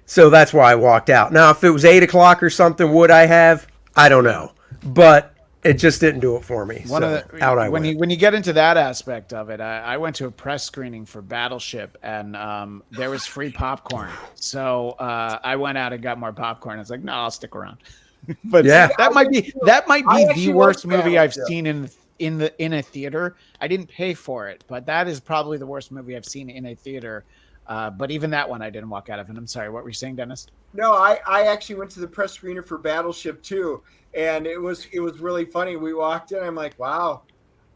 So that's why I walked out. Now, if it was 8 o'clock or something, would I have? I don't know. But it just didn't do it for me. Out I went. When you get into that aspect of it, I went to a press screening for Battleship, and there was free popcorn. So I went out and got more popcorn. I was like, no, I'll stick around. But yeah, that might be the worst movie I've seen in a theater. I didn't pay for it, but that is probably the worst movie I've seen in a theater. But even that one I didn't walk out of. And I'm sorry, what were you saying, Dennis? No, I actually went to the press screener for Battleship too, and it was really funny. We walked in, I'm like, wow,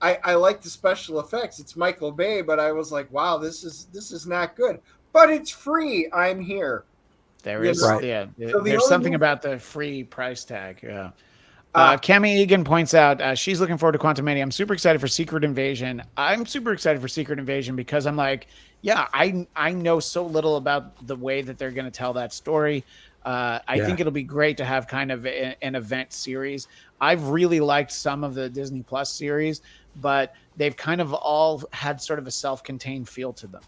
I like the special effects. It's Michael Bay, but I was like, wow, this is not good. But it's free. I'm here. There is, right. Yeah. So there's something about the free price tag. Yeah. Cami Egan points out she's looking forward to Quantumania. I'm super excited for Secret Invasion. I'm super excited for Secret Invasion because I'm like, yeah, I know so little about the way that they're going to tell that story. I think it'll be great to have kind of an event series. I've really liked some of the Disney Plus series, but they've kind of all had sort of a self-contained feel to them,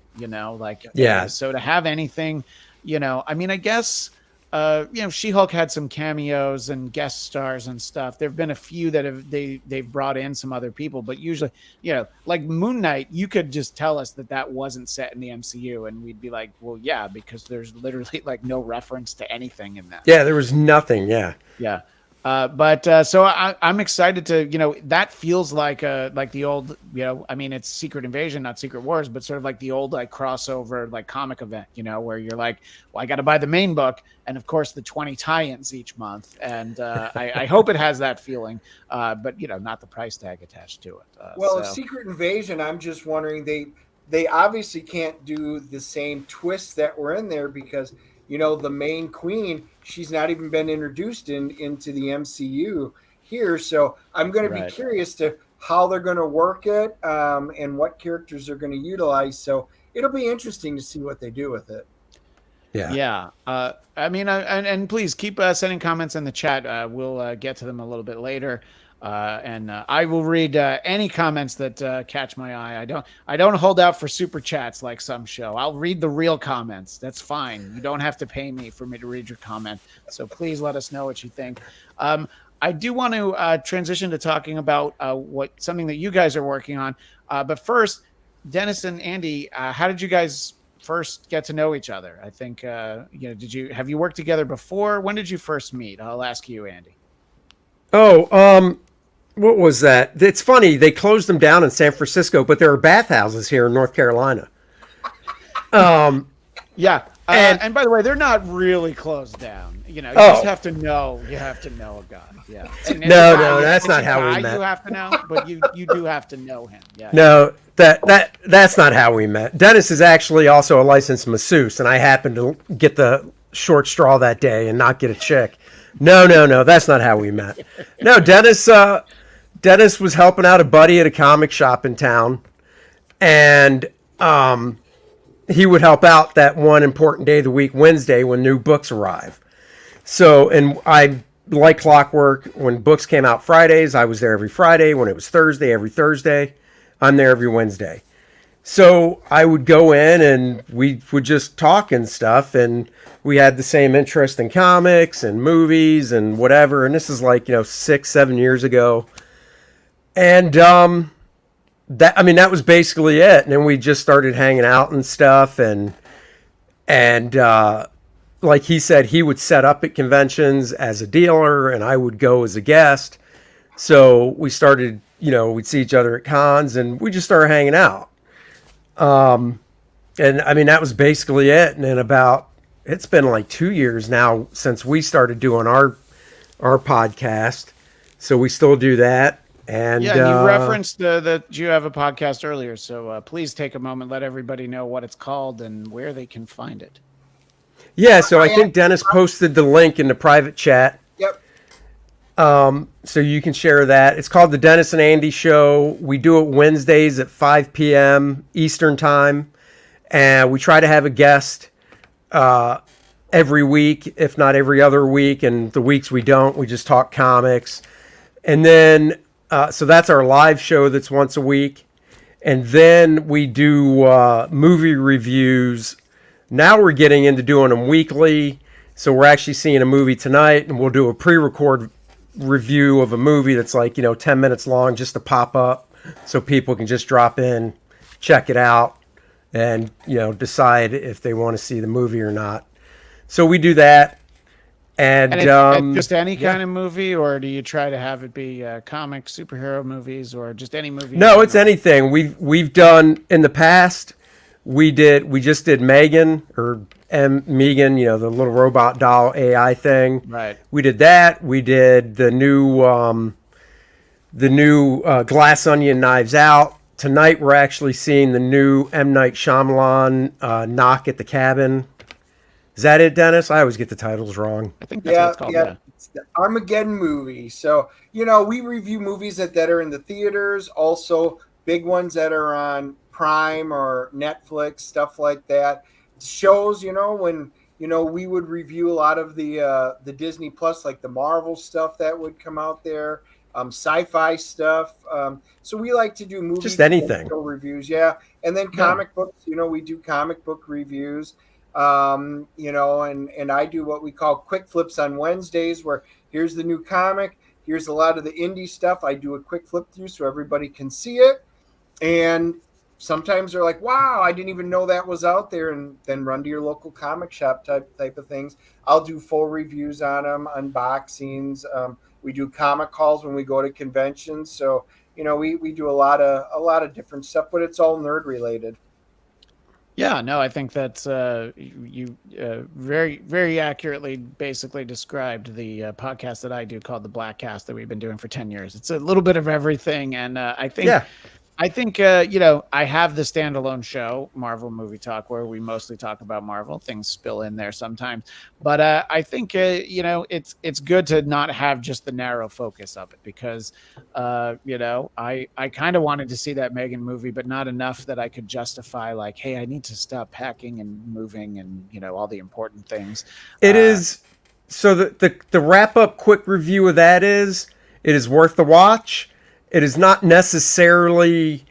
so to have anything, I mean, I guess, She-Hulk had some cameos and guest stars and stuff. There've been a few that they've brought in some other people, but usually, like Moon Knight, you could just tell us that wasn't set in the MCU, and we'd be like, well, yeah, because there's literally like no reference to anything in that. Yeah, there was nothing. Yeah. So I'm excited to, that feels like the old, I mean, it's Secret Invasion, not Secret Wars, but sort of like the old, like crossover, like comic event, where you're like, well, I got to buy the main book. And of course the 20 tie-ins each month. And I hope it has that feeling, but not the price tag attached to it. Secret Invasion, I'm just wondering, they obviously can't do the same twists that were in there because, the main queen, she's not even been introduced into the MCU here. So I'm going to be curious to how they're going to work it and what characters they're going to utilize. So it'll be interesting to see what they do with it. Yeah. I mean, and please keep sending comments in the chat. We'll get to them a little bit later. And I will read any comments that catch my eye. I don't hold out for super chats like some show. I'll read the real comments. That's fine. You don't have to pay me for me to read your comment. So please let us know what you think. I do want to transition to talking about something that you guys are working on. But first, Dennis and Andy, how did you guys first get to know each other? I think have you worked together before? When did you first meet? I'll ask you, Andy. What was that? It's funny. They closed them down in San Francisco, but there are bathhouses here in North Carolina. Yeah. And by the way, they're not really closed down. You just have to know. You have to know a guy. Yeah. No, that's not how we met. You have to know, but you do have to know him. Yeah. No, that's not how we met. Dennis is actually also a licensed masseuse, and I happened to get the short straw that day and not get a chick. No, that's not how we met. No, Dennis was helping out a buddy at a comic shop in town, and he would help out that one important day of the week, Wednesday, when new books arrive. So, and I, like clockwork, when books came out Fridays, I was there every Friday. When it was Thursday, every Thursday. I'm there every Wednesday. So I would go in and we would just talk and stuff, and we had the same interest in comics and movies and whatever. And this is like, 6-7 years ago. And that was basically it. And then we just started hanging out and stuff. And like he said, he would set up at conventions as a dealer and I would go as a guest. So we started, we'd see each other at cons and we just started hanging out. And I mean, that was basically it. And then it's been like 2 years now since we started doing our our podcast. So we still do that. And yeah, and you referenced that you have a podcast earlier, so please take a moment, let everybody know what it's called and where they can find it. Yeah, so I think Dennis posted the link in the private chat. Yep. So you can share that. It's called the Dennis and Andy Show. We do it Wednesdays at 5 p.m. Eastern Time. And we try to have a guest every week, if not every other week. And the weeks we don't, we just talk comics. And then, so that's our live show that's once a week. And then we do movie reviews. Now we're getting into doing them weekly. So we're actually seeing a movie tonight, and we'll do a pre-record review of a movie that's like, 10 minutes long just to pop up so people can just drop in, check it out, and, decide if they want to see the movie or not. So we do that. And it's just any kind of movie, or do you try to have it be comic superhero movies, or just any movie? No, it's anything. We've done in the past. We just did Megan or Megan, the little robot doll AI thing. Right. We did that. We did the new Glass Onion Knives Out. Tonight we're actually seeing the new M. Night Shyamalan Knock at the Cabin. Is that it, Dennis? I always get the titles wrong. I think that's what it's called. Yeah. It's the Armageddon movie. So, we review movies that are in the theaters, also big ones that are on Prime or Netflix, stuff like that. Shows, when, we would review a lot of the Disney Plus, like the Marvel stuff that would come out there, sci-fi stuff. So we like to do movies. Just anything. Reviews, yeah. And then comic books, we do comic book reviews. And I do what we call quick flips on Wednesdays, where here's the new comic, here's a lot of the indie stuff. I do a quick flip through so everybody can see it. And sometimes they're like, wow, I didn't even know that was out there, and then run to your local comic shop type of things. I'll do full reviews on them, unboxings. We do comic calls when we go to conventions. So, we do a lot of different stuff, but it's all nerd related. Yeah, no, I think that's you very, very accurately basically described the podcast that I do called the Black Cast that we've been doing for 10 years. It's a little bit of everything. And I think I have the standalone show, Marvel Movie Talk, where we mostly talk about Marvel. Things spill in there sometimes. But I think, it's good to not have just the narrow focus of it because, I kind of wanted to see that Megan movie, but not enough that I could justify like, hey, I need to stop packing and moving and, all the important things. It is. So the wrap up quick review of that is, it is worth the watch. It is not necessarily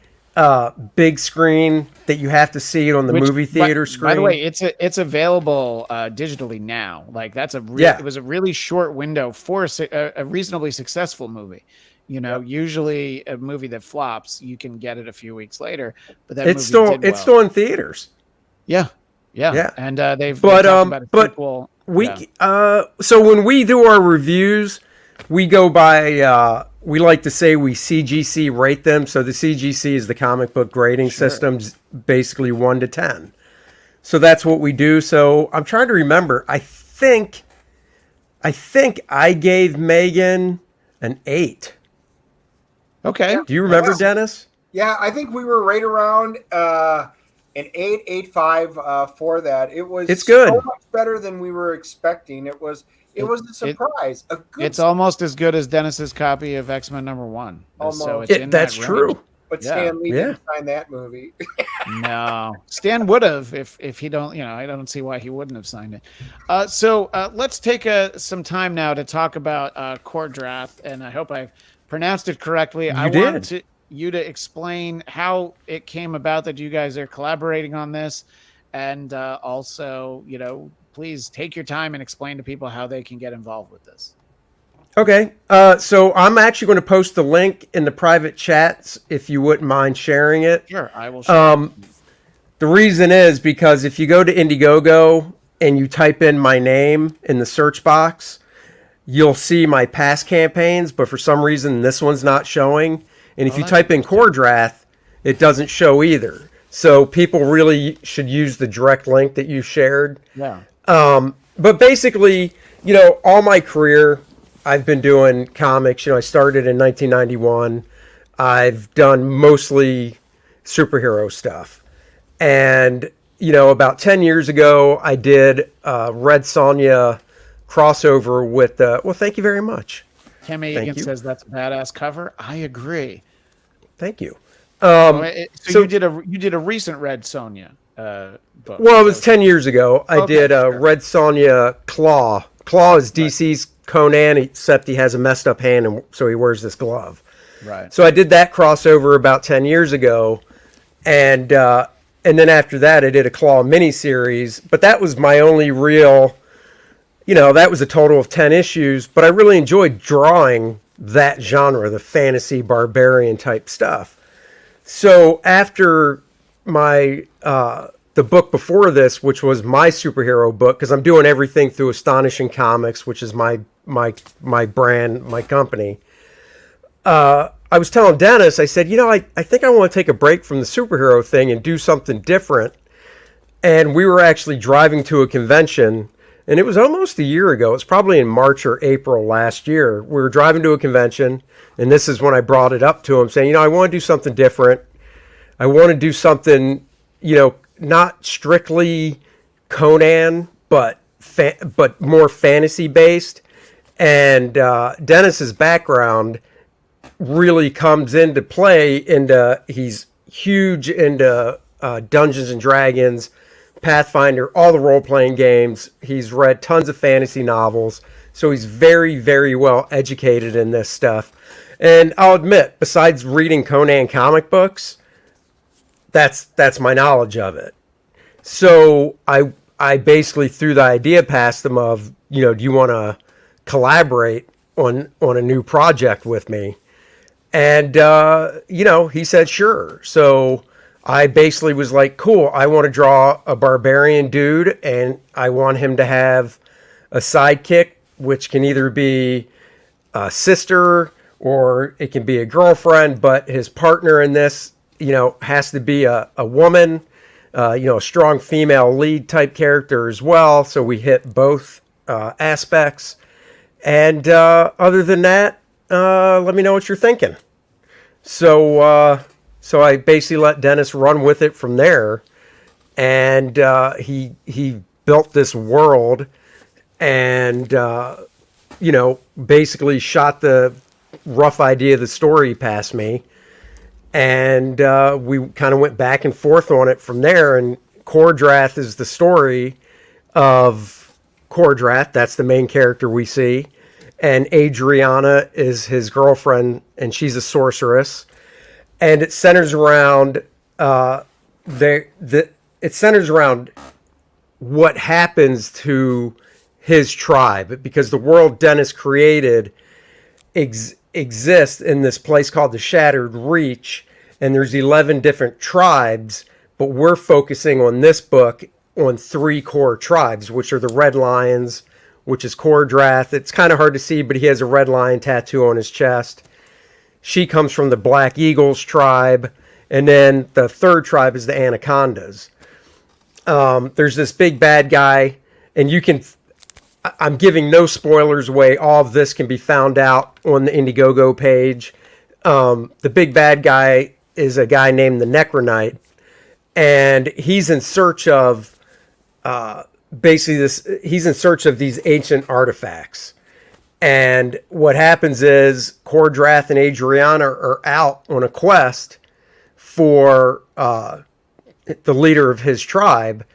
big screen that you have to see it on the movie theater screen. By the way, it's available digitally now. Like that's it was a really short window for a reasonably successful movie. Usually a movie that flops, you can get it a few weeks later, but that it's still in theaters. Yeah. And they've talked about a sequel. So when we do our reviews, we go by. We like to say we CGC rate them. So the CGC is the comic book grading systems, basically 1 to 10. So that's what we do. So I'm trying to remember. I think I gave Megan an 8. Okay. Do you remember, Dennis? Yeah, I think we were right around an 8.5 for that. It's good. So much better than we were expecting. It was a surprise. It's almost as good as Dennis's copy of X-Men #1. Almost. So it's that's true. But Stan Lee didn't sign that movie. No, Stan would have if he don't. I don't see why he wouldn't have signed it. So let's take some time now to talk about Kor-Drath, and I hope I pronounced it correctly. I wanted you to explain how it came about that you guys are collaborating on this, and also, please take your time and explain to people how they can get involved with this. Okay. So I'm actually going to post the link in the private chats if you wouldn't mind sharing it. Sure, I will share. The reason is because if you go to Indiegogo and you type in my name in the search box, you'll see my past campaigns, but for some reason this one's not showing. And if you type in Kor-Drath, it doesn't show either. So people really should use the direct link that you shared. Yeah. But basically, all my career, I've been doing comics. I started in 1991. I've done mostly superhero stuff. And, about 10 years ago, I did Red Sonja crossover with, well, thank you very much. Cam Egan says that's a badass cover. I agree. Thank you. So you did a recent Red Sonja book. Well, it was 10 years ago. I did Red Sonja Claw. Claw is DC's Conan, except he has a messed up hand, and so he wears this glove. Right. So I did that crossover about 10 years ago, and then after that, I did a Claw miniseries. But that was my only real, that was a total of 10 issues. But I really enjoyed drawing that genre, the fantasy barbarian type stuff. So after my the book before this, which was my superhero book, because I'm doing everything through Astonishing Comics, which is my brand, my company. I was telling Dennis, I said, I think I want to take a break from the superhero thing and do something different. And we were actually driving to a convention, and it was almost a year ago. It's probably in March or April last year. We were driving to a convention, and this is when I brought it up to him, saying, I want to do something different. I want to do something, not strictly Conan, but more fantasy based. And Dennis's background really comes into play. He's huge into Dungeons and Dragons, Pathfinder, all the role playing games. He's read tons of fantasy novels, so he's very, very well educated in this stuff. And I'll admit, besides reading Conan comic books, that's my knowledge of it. So I basically threw the idea past him of, do you want to collaborate on a new project with me? And, he said, sure. So I basically was like, cool, I want to draw a barbarian dude, and I want him to have a sidekick, which can either be a sister or it can be a girlfriend, but his partner in this, has to be a woman, a strong female lead type character as well. So we hit both aspects. And other than that, let me know what you're thinking. So I basically let Dennis run with it from there. And he built this world and, basically shot the rough idea of the story past me. And we kind of went back and forth on it from there. And Kor-Drath is the story of Kor-Drath. That's the main character we see. And Adriana is his girlfriend, and she's a sorceress. And it centers around it centers around what happens to his tribe, because the world Dennis created exists in this place called the Shattered Reach, and there's 11 different tribes, but we're focusing on this book on 3 core tribes, which are the Red Lions, which is Kor-Drath. It's kind of hard to see, but he has a red lion tattoo on his chest. She comes from the Black Eagles tribe, and then the third tribe is the Anacondas. There's this big bad guy, and I'm giving no spoilers away. All of this can be found out on the Indiegogo page. The big bad guy is a guy named the Necronite, and he's in search of he's in search of these ancient artifacts. And what happens is Kor-Drath and Adriana are out on a quest for the leader of his tribe.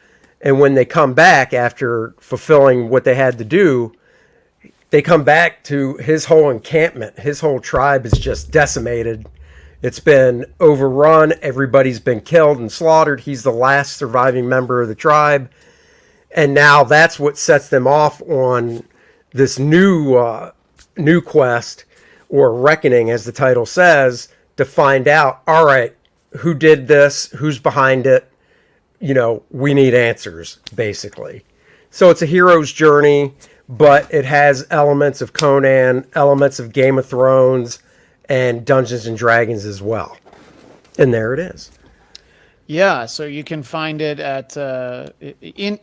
And when they come back after fulfilling what they had to do, they come back to his whole encampment. His whole tribe is just decimated. It's been overrun. Everybody's been killed and slaughtered. He's the last surviving member of the tribe. And now that's what sets them off on this new quest, or reckoning, as the title says, to find out, all right, who did this? Who's behind it? We need answers, basically. So it's a hero's journey, but it has elements of Conan, elements of Game of Thrones, and Dungeons and Dragons as well. And there it is. Yeah, so you can find it at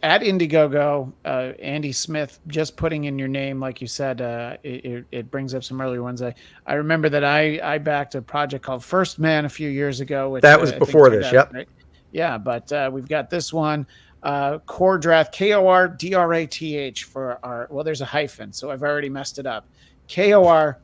Indiegogo. Andy Smith, just putting in your name, like you said, it brings up some earlier ones. I remember that I backed a project called First Man a few years ago, which That was I think before turned this. out Yep. great. Yeah, but we've got this one, Kor-Drath, Kordrath for our. Well, there's a hyphen, so I've already messed it up. Kor-Drath.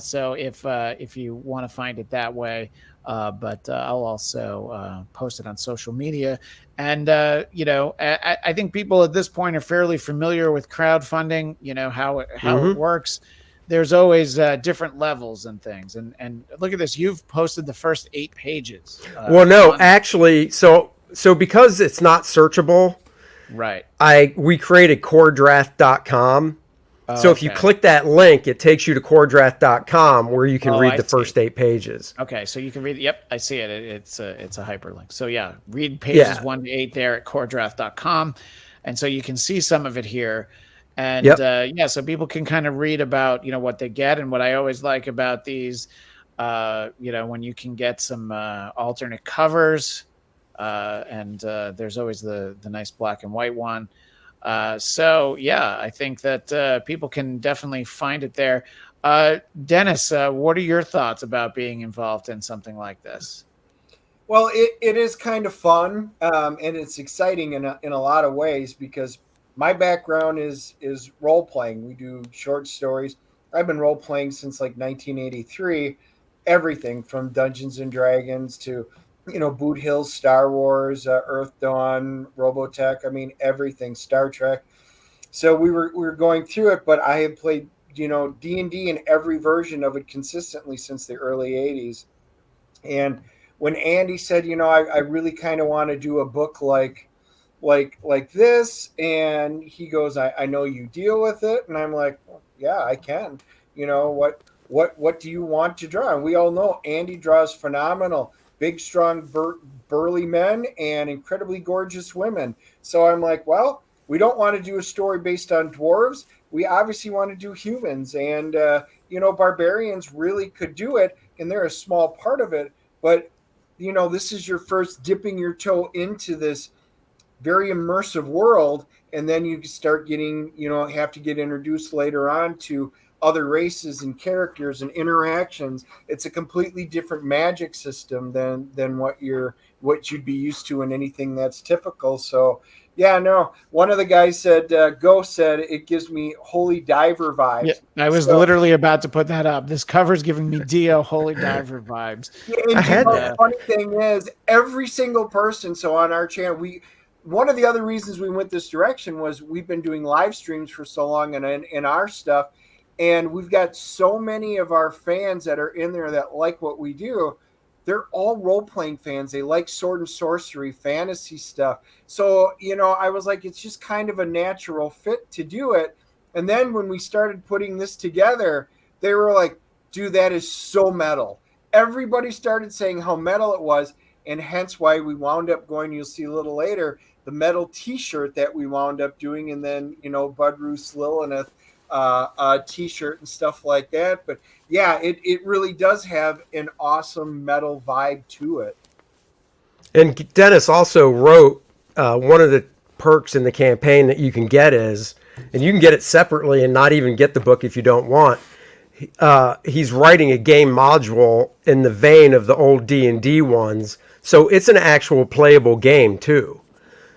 So if you want to find it that way. But I'll also post it on social media. And, I think people at this point are fairly familiar with crowdfunding, how it Hmm. works. There's always different levels and things. And look at this. You've posted the first 8 pages Well, no, on. actually, so because it's not searchable, Right. we created Kor-Drath.com. So if you Okay. click that link, it takes you to Kor-Drath.com where you can Oh, read I the see. first 8 pages. Okay, so you can read. Yep, I see it. It's a hyperlink. So yeah, read pages Yeah. 1 to 8 there at Kor-Drath.com, and so you can see some of it here. And Yep. yeah, so people can kind of read about what they get. And what I always like about these, when you can get some alternate covers, and there's always the nice black and white one. So yeah, I think that people can definitely find it there. Dennis, what are your thoughts about being involved in something like this? Well, it is kind of fun, and it's exciting in a lot of ways because my background is role playing. We do short stories. I've been role playing since like 1983. Everything from Dungeons and Dragons to Boot Hill, Star Wars, Earth Dawn, Robotech. I mean everything, Star Trek. So we were going through it, but I have played D&D in every version of it consistently since the early 80s. And when Andy said, I really kind of want to do a book like this, and he goes, I know you deal with it, and I'm like, well, yeah, I can. What do you want to draw? And we all know Andy draws phenomenal, big, strong, burly men and incredibly gorgeous women. So I'm like, well, we don't want to do a story based on dwarves. We obviously want to do humans, and barbarians really could do it, and they're a small part of it. But this is your first dipping your toe into this very immersive world, and then you start getting have to get introduced later on to other races and characters and interactions. It's a completely different magic system than what you'd be used to in anything that's typical. So yeah, no, one of the guys said, Ghost said, it gives me holy diver Yeah, vibes. I was So literally about to put that up. This cover's giving me Dio Holy Diver vibes. yeah, I and had the that. funny thing is, every single person. So on our channel, one of the other reasons we went this direction was we've been doing live streams for so long and in our stuff, and we've got so many of our fans that are in there that like what we do. They're all role playing fans. They like sword and sorcery, fantasy stuff. So I was like, it's just kind of a natural fit to do it. And then when we started putting this together, they were like, dude, that is so metal. Everybody started saying how metal it was, and hence why we wound up going, you'll see a little later, the metal t-shirt that we wound up doing, and then Bud Roos Lilith t-shirt and stuff like that. But yeah, it really does have an awesome metal vibe to it. And Dennis also wrote one of the perks in the campaign that you can get is, and you can get it separately and not even get the book if you don't want. He's writing a game module in the vein of the old D&D ones, so it's an actual playable game too.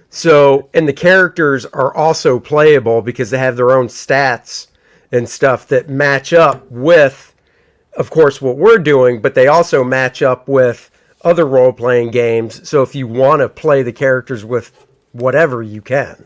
So, and the characters are also playable because they have their own stats and stuff that match up with, of course, what we're doing, but they also match up with other role playing games. So if you want to play the characters with whatever, you can.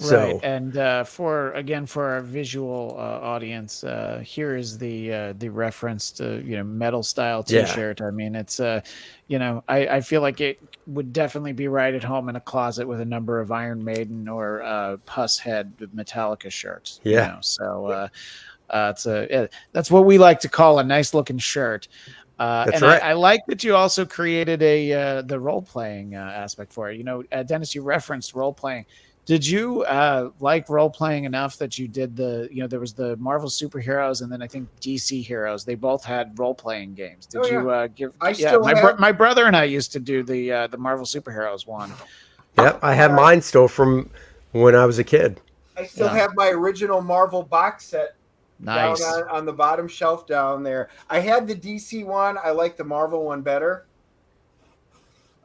Right, So, and for our visual audience, here is the referenced metal style yeah. T-shirt. I mean, it's I feel like it would definitely be right at home in a closet with a number of Iron Maiden or Puss Head Metallica shirts. Yeah. So that's what we like to call a nice looking shirt. That's And right. I like that you also created the role playing aspect for it. Dennis, you referenced role playing. Did you like role playing enough that you did there was the Marvel superheroes and then I think DC heroes. They both had role playing games. Did you give? I Yeah, still have. my brother and I used to do the Marvel superheroes one. Yep, I have mine still from when I was a kid. I still have my original Marvel box set Nice. down on the bottom shelf down there. I had the DC one. I like the Marvel one better.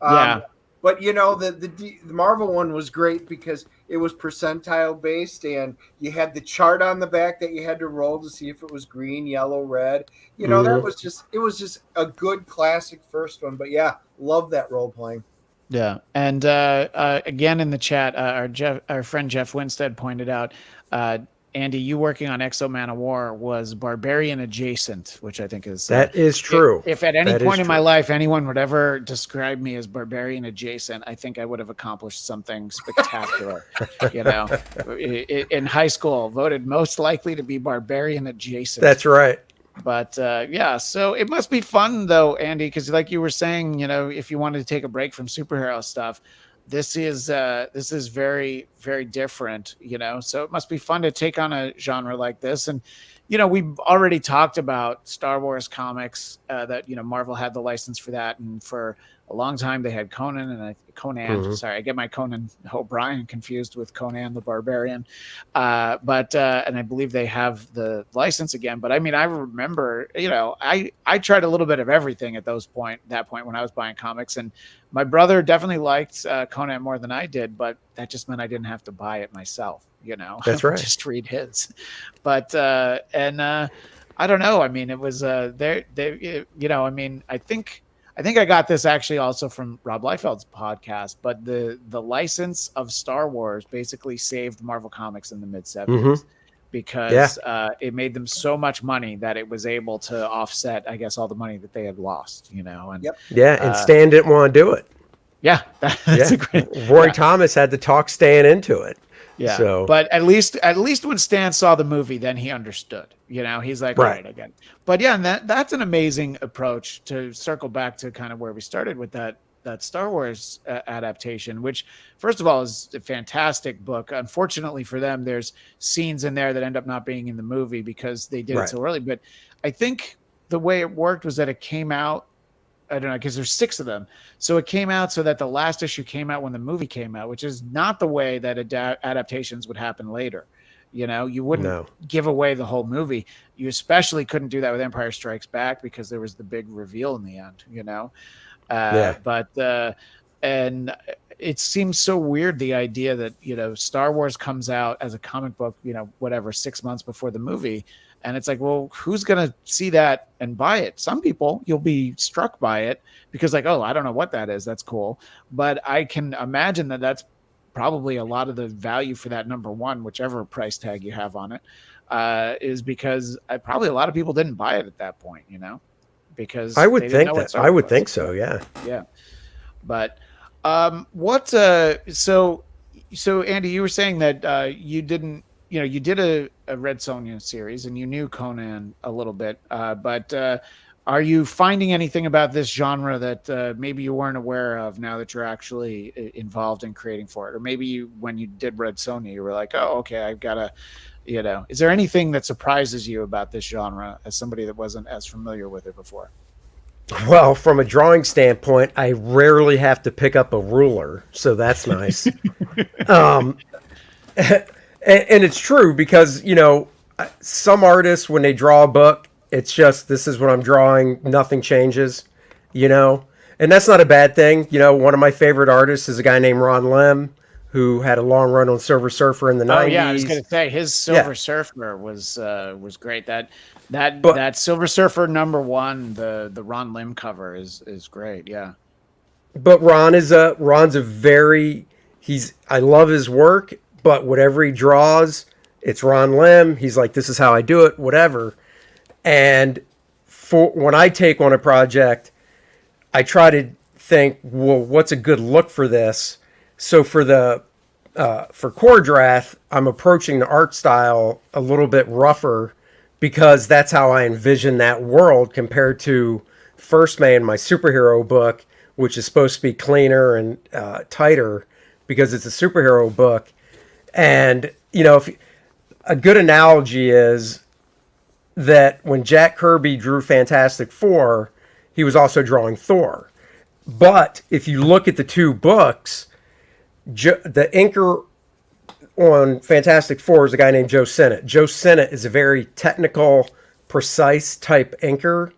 Yeah. But the Marvel one was great because it was percentile based, and you had the chart on the back that you had to roll to see if it was green, yellow, red. That was just a good classic first one. But yeah, love that role playing. Yeah, and again in the chat, our friend Jeff Winstead pointed out, Andy, you working on Exo Man of War was barbarian adjacent, which I think is that is true. If at any point in my life anyone would ever describe me as barbarian adjacent, I think I would have accomplished something spectacular. In high school, voted most likely to be barbarian adjacent. That's right. But so it must be fun though, Andy, because like you were saying, if you wanted to take a break from superhero stuff, this is very, very different, so it must be fun to take on a genre like this. And we've already talked about Star Wars comics, that Marvel had the license for that, and for a long time they had Conan. Sorry, I get my Conan O'Brien confused with Conan the Barbarian, but and I believe they have the license again. But I mean, I remember, I tried a little bit of everything at that point when I was buying comics, and my brother definitely liked Conan more than I did, but that just meant I didn't have to buy it myself. That's right. Just read his. But I don't know. I mean, it was I think I got this actually also from Rob Liefeld's podcast, but the license of Star Wars basically saved Marvel Comics in the mid 70s because it made them so much money that it was able to offset, I guess, all the money that they had lost, and and Stan didn't want to do it. Yeah, that's a great. Roy Thomas had to talk Stan into it. Yeah. So, but at least when Stan saw the movie, then he understood. He's like, right again. But yeah, and that's an amazing approach to circle back to kind of where we started with that Star Wars adaptation, which first of all is a fantastic book. Unfortunately for them, there's scenes in there that end up not being in the movie because they did it so early. But I think the way it worked was that it came out, I don't know, because there's 6 of them. So it came out so that the last issue came out when the movie came out, which is not the way that adaptations would happen later. You wouldn't give away the whole movie. You especially couldn't do that with Empire Strikes Back because there was the big reveal in the end, But and it seems so weird, the idea that, Star Wars comes out as a comic book, 6 months before the movie. And it's like, well, who's going to see that and buy it? Some people, you'll be struck by it because like, oh, I don't know what that is. That's cool. But I can imagine that that's probably a lot of the value for that number one, whichever price tag you have on it, is because probably a lot of people didn't buy it at that point, because I would think that. I would think so. Yeah. Yeah. But so Andy, you were saying that you didn't, you did a Red Sonja series and you knew Conan a little bit, but are you finding anything about this genre that maybe you weren't aware of now that you're actually involved in creating for it? Or maybe when you did Red Sonja, you were like, oh, okay, I've got to, is there anything that surprises you about this genre as somebody that wasn't as familiar with it before? Well, from a drawing standpoint, I rarely have to pick up a ruler, so that's nice. And it's true because, some artists, when they draw a book, it's just, this is what I'm drawing. Nothing changes, and that's not a bad thing. One of my favorite artists is a guy named Ron Lim, who had a long run on Silver Surfer in the 90s. Oh yeah, I was going to say his Silver Surfer was great. That Silver Surfer #1, the Ron Lim cover is great. Yeah. But Ron's I love his work, but whatever he draws, it's Ron Lim. He's like, this is how I do it, whatever. And when I take on a project, I try to think, well, what's a good look for this? So for Kor-Drath, I'm approaching the art style a little bit rougher because that's how I envision that world compared to First Man, my superhero book, which is supposed to be cleaner and tighter because it's a superhero book. And, if a good analogy is that when Jack Kirby drew Fantastic Four, he was also drawing Thor. But if you look at the two books, the inker on Fantastic Four is a guy named Joe Sinnott. Joe Sinnott is a very technical, precise type inker.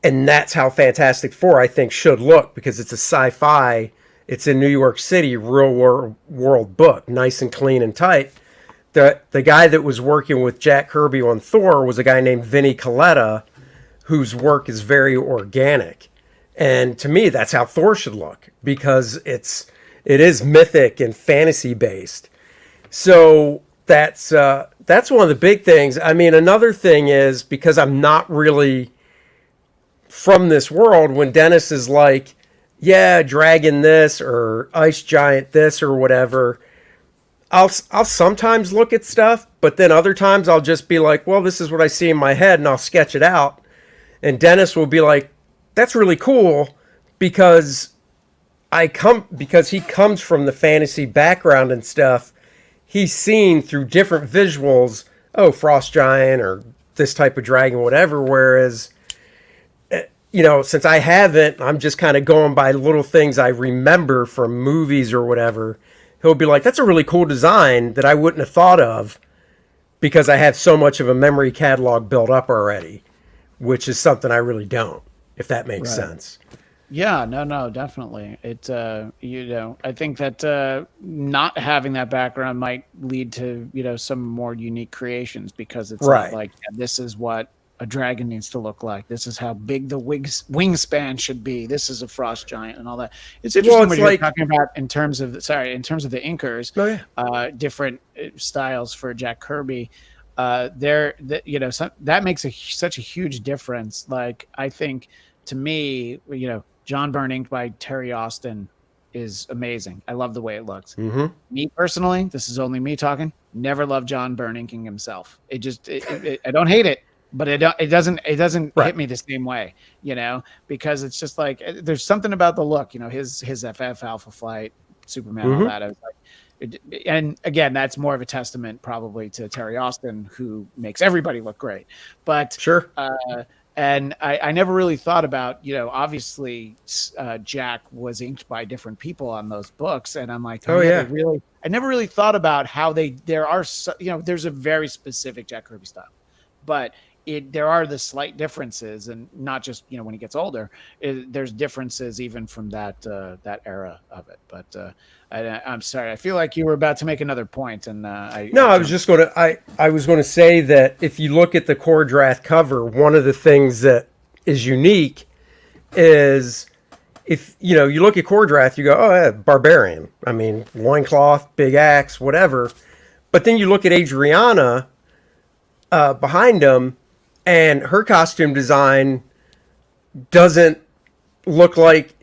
And that's how Fantastic Four, I think, should look, because it's a sci-fi, it's in New York City, real world book, nice and clean and tight. The guy that was working with Jack Kirby on Thor was a guy named Vinnie Colletta, whose work is very organic. And to me, that's how Thor should look, because it is mythic and fantasy based. So that's one of the big things. I mean, another thing is, because I'm not really from this world, when Dennis is like, yeah, dragon this or ice giant this or whatever, I'll sometimes look at stuff, but then other times I'll just be like, well, this is what I see in my head, and I'll sketch it out. And Dennis will be like, that's really cool, because he comes from the fantasy background and stuff. He's seen through different visuals, frost giant or this type of dragon, whatever. Whereas, since I haven't, I'm just kind of going by little things I remember from movies or whatever. He'll be like, that's a really cool design that I wouldn't have thought of, because I have so much of a memory catalog built up already, which is something I really don't, if that makes sense. Yeah, no, definitely. I think that not having that background might lead to, some more unique creations, because it's not like, this is what a dragon needs to look like. This is how big the wingspan should be. This is a frost giant and all that. It's interesting what you're talking about in terms of the inkers, different styles for Jack Kirby. That makes such a huge difference. Like, I think, to me, John Byrne inked by Terry Austin is amazing. I love the way it looks. Mm-hmm. Me personally, this is only me talking, never loved John Byrne inking himself. I don't hate it, but it doesn't hit me the same way, because it's just like, there's something about the look, his FF Alpha Flight, Superman, all that. I was like, and again, that's more of a testament probably to Terry Austin, who makes everybody look great. But sure. And I never really thought about, obviously Jack was inked by different people on those books. And I'm like, I never really thought about how there's a very specific Jack Kirby style, but there are the slight differences, and not just, when he gets older, there's differences even from that era of it. But I'm sorry, I feel like you were about to make another point, and I was going to say that if you look at the Kor-Drath cover, one of the things that is unique is, if you look at Kor-Drath, you go, oh yeah, barbarian. I mean, loincloth, big axe, whatever. But then you look at Adriana behind him, and her costume design doesn't look like,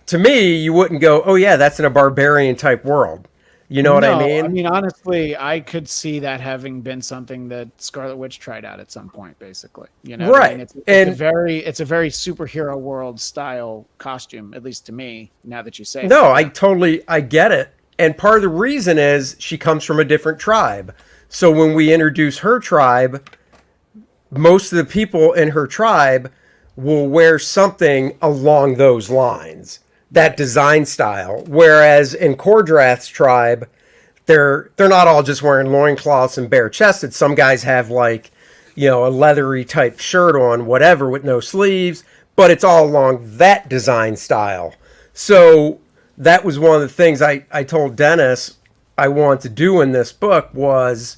to me, you wouldn't go, oh yeah, that's in a barbarian type world. You know what I mean? I mean, honestly, I could see that having been something that Scarlet Witch tried out at some point, basically. Right. I mean, it's a very superhero world style costume, at least to me, now that you say it. No, I get it. And part of the reason is she comes from a different tribe. So when we introduce her tribe, most of the people in her tribe will wear something along those lines, that design style. Whereas in Kor-Drath's tribe, they're not all just wearing loincloths and bare chested. Some guys have like, a leathery type shirt on, whatever, with no sleeves, but it's all along that design style. So that was one of the things I told Dennis I wanted to do in this book, was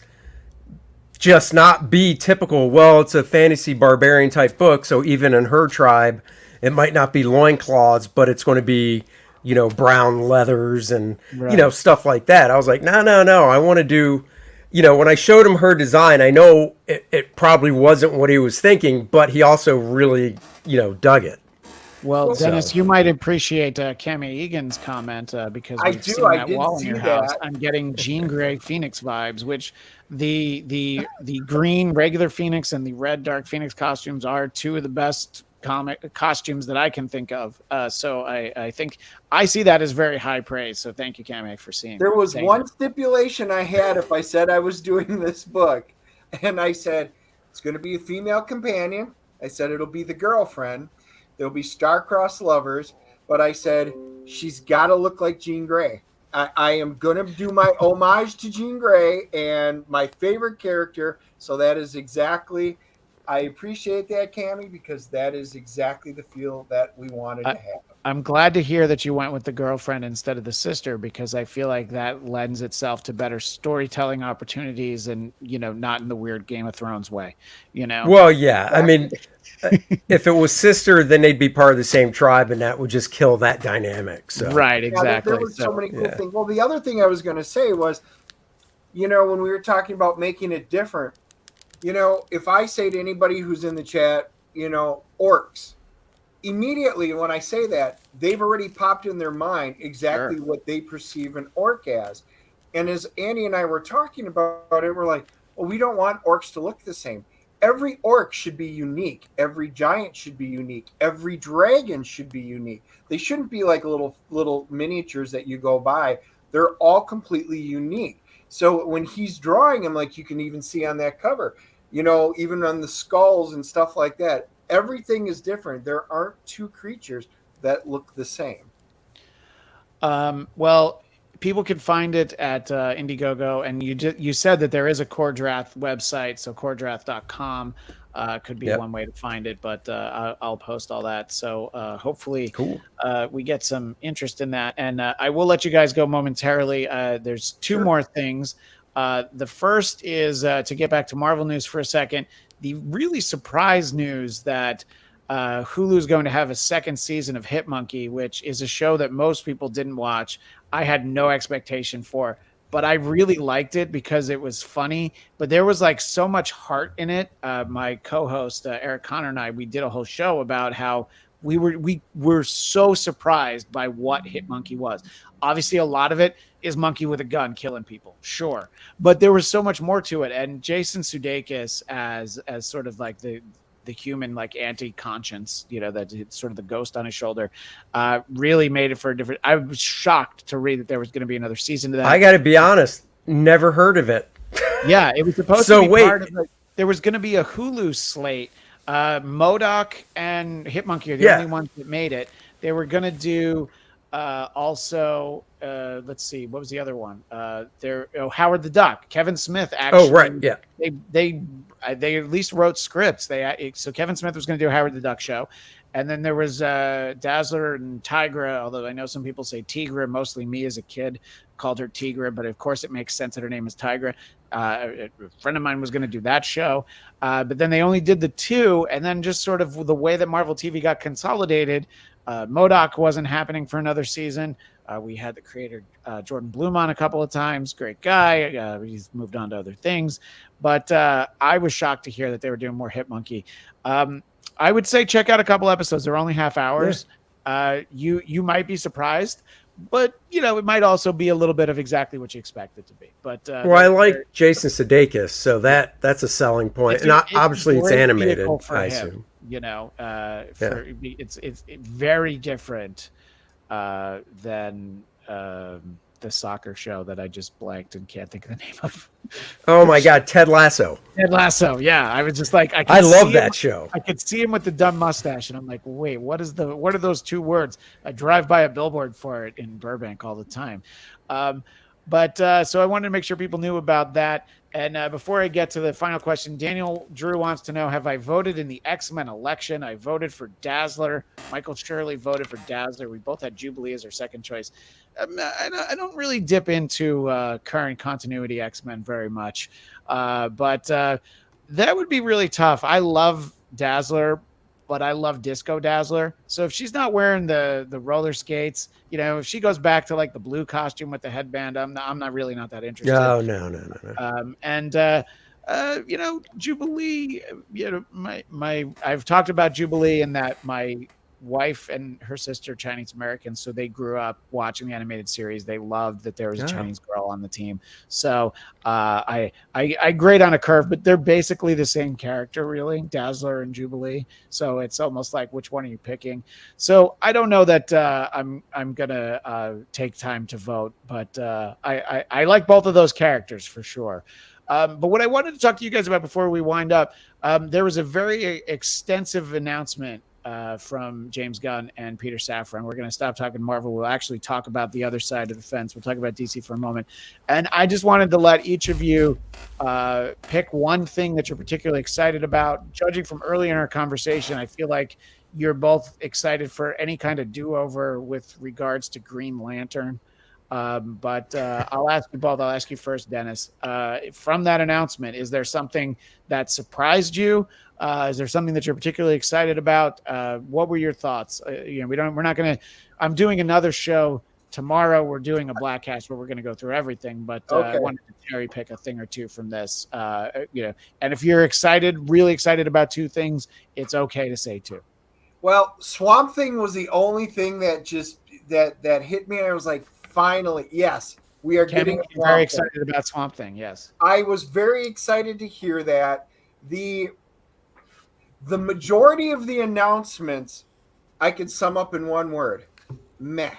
just not be typical, well, it's a fantasy barbarian type book, so even in her tribe, it might not be loincloths, but it's going to be, brown leathers and, stuff like that. I was like, no, I want to do, when I showed him her design, I know it probably wasn't what he was thinking, but he also really, dug it. Well, Dennis, you might appreciate Cami Egan's comment, because we've seen that wall in your house. I'm getting Jean Grey Phoenix vibes, which the green regular Phoenix and the red dark Phoenix costumes are two of the best comic costumes that I can think of. So I think I see that as very high praise. So thank you, Cami, for saying one that. stipulation I had if I said I was doing this book, and I said it's going to be a female companion. I said it'll be the girlfriend. There'll be star-crossed lovers, but I said she's got to look like Jean Grey. I am going to do my homage to Jean Grey and my favorite character. So that is exactly, I appreciate that, Cami, because that is exactly the feel that we wanted to have. I'm glad to hear that you went with the girlfriend instead of the sister, because I feel like that lends itself to better storytelling opportunities and, not in the weird Game of Thrones way, Well, yeah. I mean, if it was sister, then they'd be part of the same tribe, and that would just kill that dynamic. So right, exactly. There were so many cool things. Well, the other thing I was going to say was, when we were talking about making it different, if I say to anybody who's in the chat, orcs, immediately when I say that, they've already popped in their mind exactly what they perceive an orc as. And as Andy and I were talking about it, we're like, well, we don't want orcs to look the same. Every orc should be unique. Every giant should be unique. Every dragon should be unique. They shouldn't be like little miniatures that you go by. They're all completely unique. So when he's drawing them, like you can even see on that cover, even on the skulls and stuff like that, everything is different. There aren't two creatures that look the same. Well, people can find it at Indiegogo, and you said that there is a Kor-Drath website, so Kor-Drath.com could be one way to find it, but I'll post all that. So hopefully we get some interest in that, and I will let you guys go momentarily. There's two more things. The first is to get back to Marvel news for a second. The really surprise news that Hulu is going to have a second season of Hit Monkey, which is a show that most people didn't watch. I had no expectation for, but I really liked it because it was funny, but there was like so much heart in it. My co-host, Eric Connor, and I, we did a whole show about how we were so surprised by what Hit Monkey was. Obviously, a lot of it is monkey with a gun killing people, sure, but there was so much more to it. And Jason Sudeikis as sort of like the human, like anti-conscience, that it's sort of the ghost on his shoulder, really made it for a different. I was shocked to read that there was going to to season to that. I got to be honest, never heard of it. Yeah, it was supposed to be part of it. There was going to be a Hulu slate. MODOK and Hit Monkey are the only ones that made it. They were going to do also. Let's see, what was the other one? Howard the Duck. Kevin Smith actually. Oh right, yeah. They at least wrote scripts. So Kevin Smith was going to do a Howard the Duck show, and then there was Dazzler and Tigra. Although I know some people say Tigra. Mostly me as a kid called her Tigra, but of course it makes sense that her name is Tigra. A friend of mine was going to do that show, but then they only did the two, and then just sort of the way that Marvel TV got consolidated, MODOK wasn't happening for another season. We had the creator Jordan Blum on a couple of times. Great guy. He's moved on to other things. But I was shocked to hear that they were doing more Hit Monkey. I would say check out a couple episodes. They're only half hours. Yeah. You might be surprised, but it might also be a little bit of exactly what you expect it to be. But I like Jason Sudeikis, so that's a selling point. And obviously it's animated, I assume. It's very different than the soccer show that I just blanked and can't think of the name of. Oh my God, Ted Lasso. Ted Lasso, yeah. I was just like, I love that show. I could see him with the dumb mustache, and I'm like, wait, what are those two words? I drive by a billboard for it in Burbank all the time. So I wanted to make sure people knew about that. And before I get to the final question, Daniel Drew wants to know, have I voted in the X-Men election? I voted for Dazzler. Michael Shirley voted for Dazzler. We both had Jubilee as our second choice. I don't really dip into current continuity X-Men very much. But that would be really tough. I love Dazzler, but I love Disco Dazzler. So if she's not wearing the roller skates, if she goes back to like the blue costume with the headband, I'm not really not that interested. No. Jubilee, I've talked about Jubilee and that my wife and her sister are Chinese American, so they grew up watching the animated series. They loved that there was a Chinese girl on the team. So I grade on a curve, but they're basically the same character, really, Dazzler and Jubilee. So it's almost like, which one are you picking? So I don't know that I'm gonna take time to vote, but I like both of those characters for sure. But what I wanted to talk to you guys about before we wind up, there was a very extensive announcement from James Gunn and Peter Safran. We're going to stop talking Marvel. We'll actually talk about the other side of the fence. We'll talk about DC for a moment. And I just wanted to let each of you pick one thing that you're particularly excited about. Judging from earlier in our conversation, I feel like you're both excited for any kind of do-over with regards to Green Lantern. But I'll ask you both. I'll ask you first, Dennis. From that announcement, is there something that surprised you? Is there something that you're particularly excited about? What were your thoughts? We're not going to. I'm doing another show tomorrow. We're doing a Black Cast where we're going to go through everything. But I wanted to cherry pick a thing or two from this. And if you're excited, really excited about two things, it's okay to say two. Well, Swamp Thing was the only thing that just that hit me, and I was like, finally, yes, we are getting very excited about Swamp Thing. Yes, I was very excited to hear that. The majority of the announcements I could sum up in one word: meh.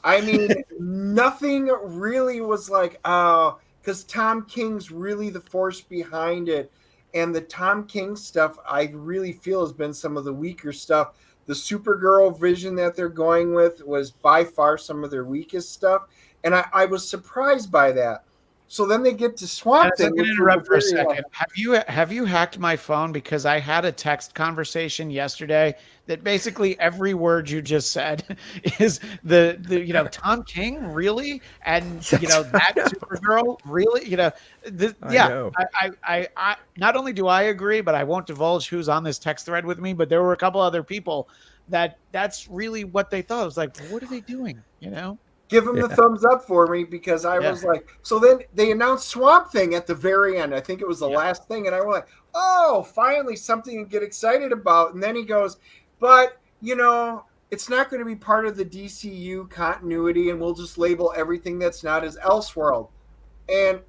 I mean, nothing really was like, oh, because Tom King's really the force behind it. And the Tom King stuff, I really feel, has been some of the weaker stuff. The Supergirl vision that they're going with was by far some of their weakest stuff. And I was surprised by that. So then they get to Swamp Thing. I'm going to interrupt for a second. Have you hacked my phone? Because I had a text conversation yesterday that basically every word you just said is the Tom King, really? And that Supergirl, really? I not only do I agree, but I won't divulge who's on this text thread with me, but there were a couple other people that's really what they thought. I was like, what are they doing? Give them the thumbs up for me, because I was like, so then they announced Swamp Thing at the very end. I think it was the last thing. And I was like, oh, finally something to get excited about. And then he goes, but, it's not going to be part of the DCU continuity, and we'll just label everything that's not as Elseworld. And,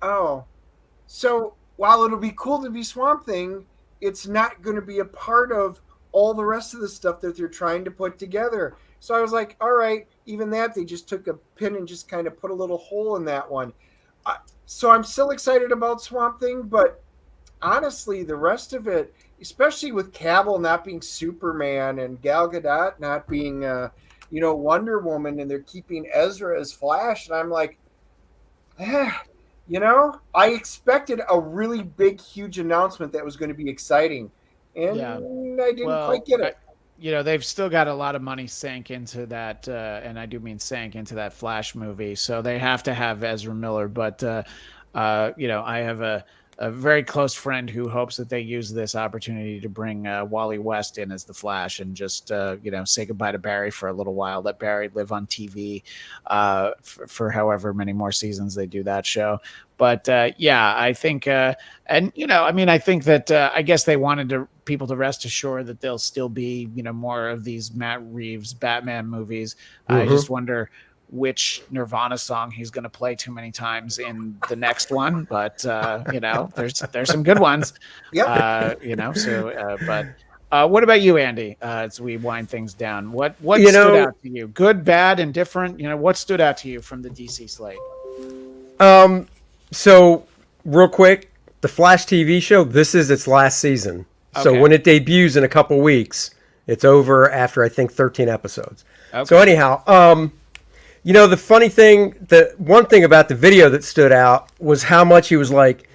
so while it'll be cool to be Swamp Thing, it's not going to be a part of all the rest of the stuff that they're trying to put together. So I was like, all right, even that, they just took a pin and just kind of put a little hole in that one. So I'm still excited about Swamp Thing, but honestly, the rest of it, especially with Cavill not being Superman and Gal Gadot not being, Wonder Woman, and they're keeping Ezra as Flash, and I'm like, I expected a really big, huge announcement that was going to be exciting, and I didn't quite get it. They've still got a lot of money sank into that, and I do mean sank into that Flash movie. So they have to have Ezra Miller. But, I have a very close friend who hopes that they use this opportunity to bring Wally West in as the Flash and just, say goodbye to Barry for a little while, let Barry live on TV for however many more seasons they do that show. But I think, I think that I guess they wanted people to rest assured that there'll still be, more of these Matt Reeves Batman movies. I just wonder which Nirvana song he's going to play too many times in the next one. But, there's some good ones. But what about you, Andy, as we wind things down? What stood out to you? Good, bad, and different? What stood out to you from the DC slate? So, real quick, the Flash TV show, this is its last season. Okay. So when it debuts in a couple weeks, it's over after, I think, 13 episodes. Okay. So anyhow, the funny thing, the one thing about the video that stood out was how much he was like,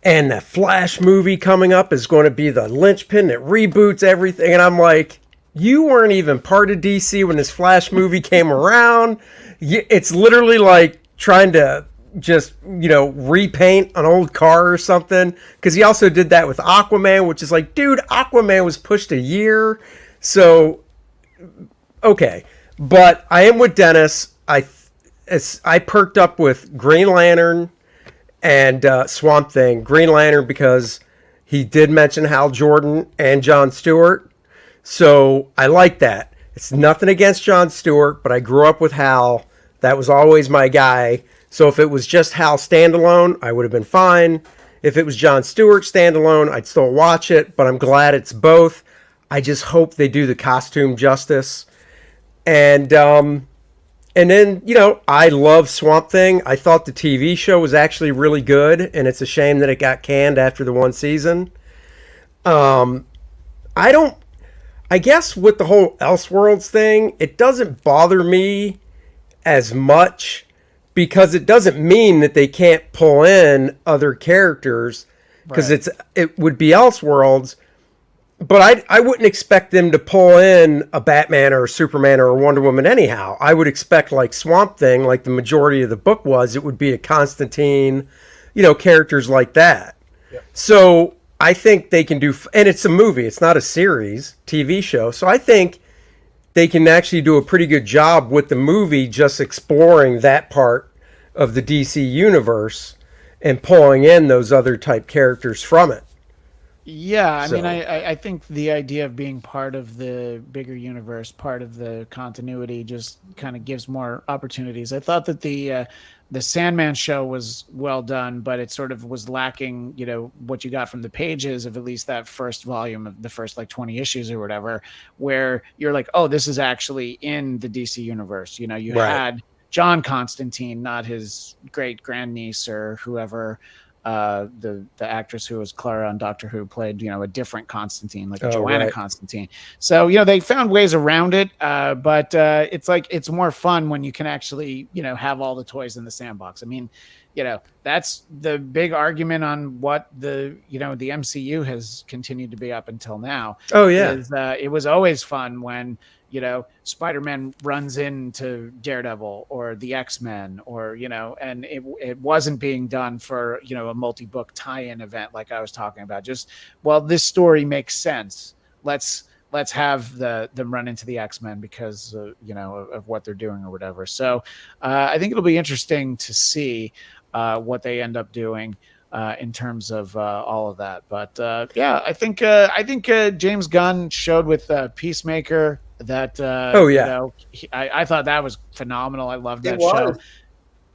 and the Flash movie coming up is going to be the linchpin that reboots everything. And I'm like, you weren't even part of DC when this Flash movie came around. It's literally like trying to just repaint an old car or something, because he also did that with Aquaman, which is like, dude, Aquaman was pushed a year. So okay, but I am with Dennis. I perked up with Green Lantern and Swamp Thing. Green Lantern because he did mention Hal Jordan and Jon Stewart, so I like that. It's nothing against Jon Stewart, but I grew up with Hal. That was always my guy. So if it was just Hal standalone, I would have been fine. If it was Jon Stewart standalone, I'd still watch it, but I'm glad it's both. I just hope they do the costume justice. And then, I love Swamp Thing. I thought the TV show was actually really good, and it's a shame that it got canned after the one season. I guess with the whole Elseworlds thing, it doesn't bother me as much because it doesn't mean that they can't pull in other characters because it would be Elseworlds, but I wouldn't expect them to pull in a Batman or a Superman or a Wonder Woman anyhow. I would expect like Swamp Thing, like the majority of the book was, it would be a Constantine, characters like that. Yep. So I think they can do, and it's a movie, it's not a series, TV show. So I think they can actually do a pretty good job with the movie just exploring that part of the DC universe and pulling in those other type characters from it. Yeah, I mean, I think the idea of being part of the bigger universe, part of the continuity, just kind of gives more opportunities. I thought that the Sandman show was well done, but it sort of was lacking, what you got from the pages of at least that first volume of the first like 20 issues or whatever, where you're like, oh, this is actually in the DC universe. You had John Constantine, not his great grandniece or whoever. The actress who was Clara on Doctor Who played, a different Constantine, like Joanna Constantine. So, they found ways around it, but it's like it's more fun when you can actually, have all the toys in the sandbox. I mean, that's the big argument on what the MCU has continued to be up until now. Oh, yeah. It was always fun when, Spider-Man runs into Daredevil or the X-Men or, and it wasn't being done for, a multi-book tie-in event like I was talking about. Just, well, this story makes sense. Let's have them run into the X-Men because, of what they're doing or whatever. So I think it'll be interesting to see what they end up doing in terms of all of that. But I think James Gunn showed with Peacemaker that I thought that was phenomenal. I loved that show.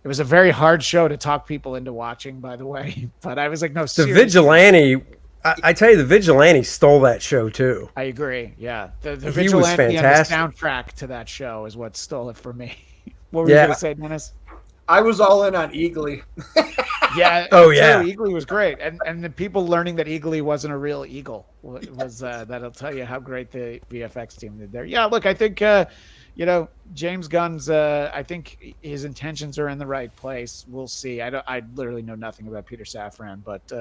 It was a very hard show to talk people into watching, by the way. But I was like, no, seriously. The Vigilante, I tell you, the Vigilante stole that show too. I agree. Yeah, the Vigilante was fantastic. And the soundtrack to that show is what stole it for me. What were you going to say, Dennis? I was all in on Eagly. Yeah. Oh yeah. Eagly was great, and the people learning that Eagly wasn't a real eagle was that'll tell you how great the VFX team did there. Yeah. Look, I think James Gunn's. I think his intentions are in the right place. We'll see. I literally know nothing about Peter Safran, but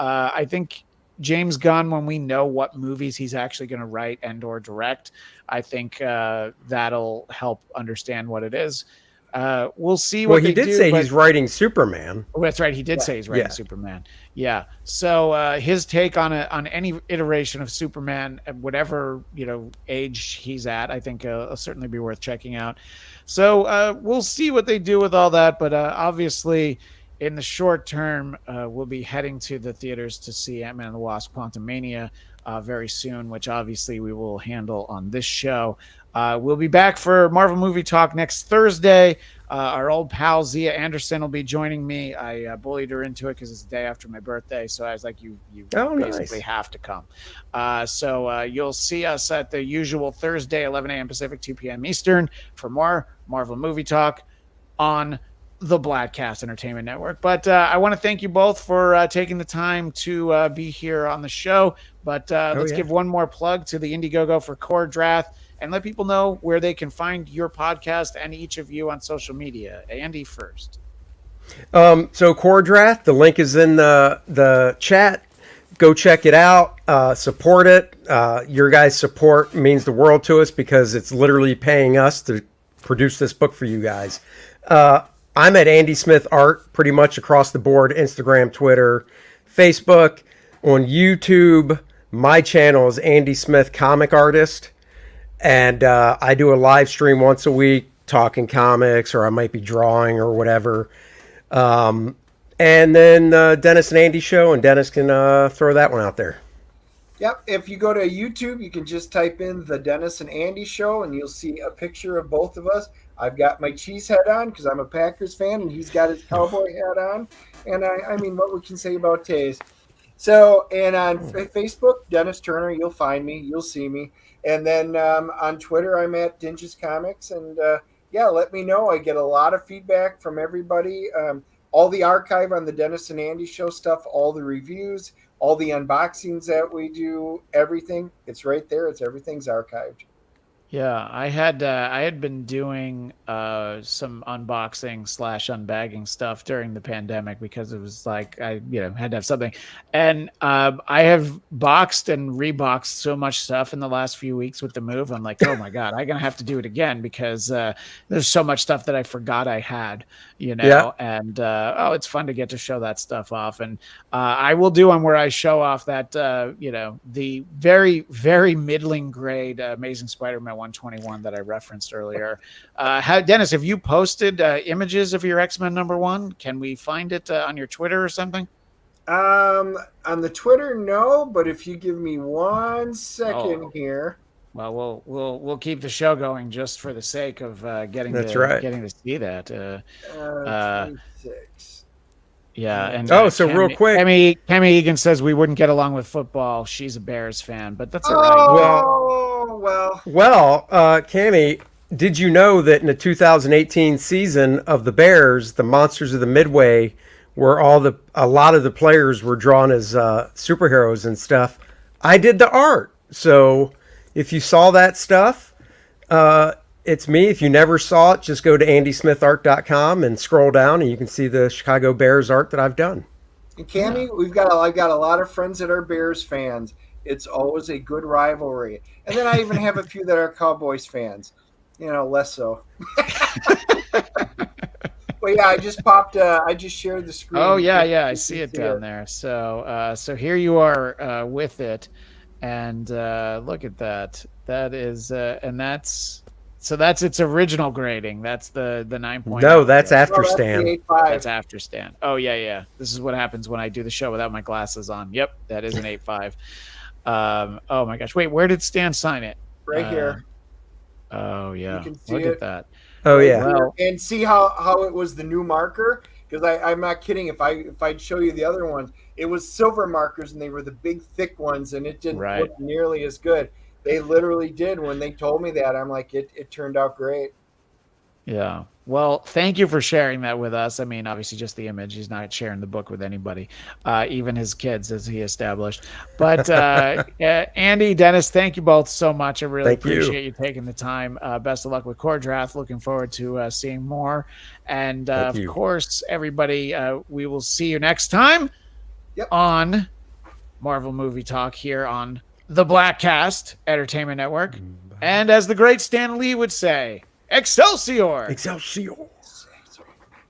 I think James Gunn, when we know what movies he's actually going to write and or direct, I think that'll help understand what it is. We'll see what he did say he's writing Superman. Oh, that's right. He did say he's writing Superman. Yeah. So his take on any iteration of Superman at whatever age he's at, I think will certainly be worth checking out. So we'll see what they do with all that. But obviously, in the short term, we'll be heading to the theaters to see Ant-Man and the Wasp: Quantumania very soon, which obviously we will handle on this show. We'll be back for Marvel Movie Talk next Thursday. Our old pal Zia Anderson will be joining me. I bullied her into it because it's the day after my birthday. So I was like, you basically have to come. So you'll see us at the usual Thursday, 11 a.m. Pacific, 2 p.m. Eastern for more Marvel Movie Talk on the Bladcast Entertainment Network. But I want to thank you both for taking the time to be here on the show. But let's give one more plug to the Indiegogo for Kor-Drath and let people know where they can find your podcast and each of you on social media. Andy first. So Kor-Drath, the link is in the chat. Go check it out. Support it. Your guys' support means the world to us because it's literally paying us to produce this book for you guys. I'm at Andy Smith Art pretty much across the board. Instagram, Twitter, Facebook, on YouTube. My channel is Andy Smith Comic Artist. And I do a live stream once a week talking comics, or I might be drawing or whatever. And then Dennis and Andy show, and Dennis can throw that one out there. Yep. If you go to YouTube, you can just type in the Dennis and Andy Show, and you'll see a picture of both of us. I've got my cheese head on because I'm a Packers fan, and he's got his cowboy hat on. And I mean, what we can say about taste. So, and on Facebook, Dennis Turner, you'll find me, you'll see me. And then on Twitter, I'm at Dinges Comics. And yeah, let me know. I get a lot of feedback from everybody. All the archive on the Dennis and Andy Show stuff, all the reviews, all the unboxings that we do, everything, it's right there. Everything's archived. Yeah, I had been doing some unboxing / unbagging stuff during the pandemic because it was like I had to have something, and I have boxed and reboxed so much stuff in the last few weeks with the move. I'm like, oh my god, I'm gonna have to do it again because there's so much stuff that I forgot I had, and it's fun to get to show that stuff off, and I will do one where I show off that the very very middling grade Amazing Spider-Man 121 that I referenced earlier. Dennis, have you posted images of your X-Men #1? Can we find it on your Twitter or something? On the Twitter, no, but if you give me 1 second here. Well, we'll keep the show going just for the sake of getting to see that. 26. Yeah, and real quick, Kemi Egan says we wouldn't get along with football. She's a Bears fan, but that's all right. Well, Kemi, did you know that in the 2018 season of the Bears, the Monsters of the Midway, where a lot of the players were drawn as superheroes and stuff, I did the art. So if you saw that stuff, it's me. If you never saw it, just go to andysmithart.com and scroll down, and you can see the Chicago Bears art that I've done. And Cammie, I've got a lot of friends that are Bears fans. It's always a good rivalry. And then I even have a few that are Cowboys fans. Less so. But yeah, I just shared the screen. Oh yeah, I see it down there. So here you are with it, and look at that. That is, and that's its original grading. That's the 9.0. No, that's after Stan. That's after Stan. Oh yeah. This is what happens when I do the show without my glasses on. Yep, that is an 8.5. Oh my gosh, wait, where did Stan sign it? Right here. Oh yeah, you can see look it. at that. Oh yeah, well, and see how it was the new marker, because I'm not kidding. If I'd show you the other ones, it was silver markers and they were the big thick ones, and it didn't look nearly as good. They literally did. When they told me that, I'm like, it turned out great. Yeah. Well, thank you for sharing that with us. I mean, obviously just the image. He's not sharing the book with anybody, even his kids, as he established. But Andy, Dennis, thank you both so much. I really appreciate you taking the time. Best of luck with Kor-Drath. Looking forward to seeing more. And of course, everybody, we will see you next time on Marvel Movie Talk here on the Black Cast Entertainment Network. And as the great Stan Lee would say, Excelsior! Excelsior!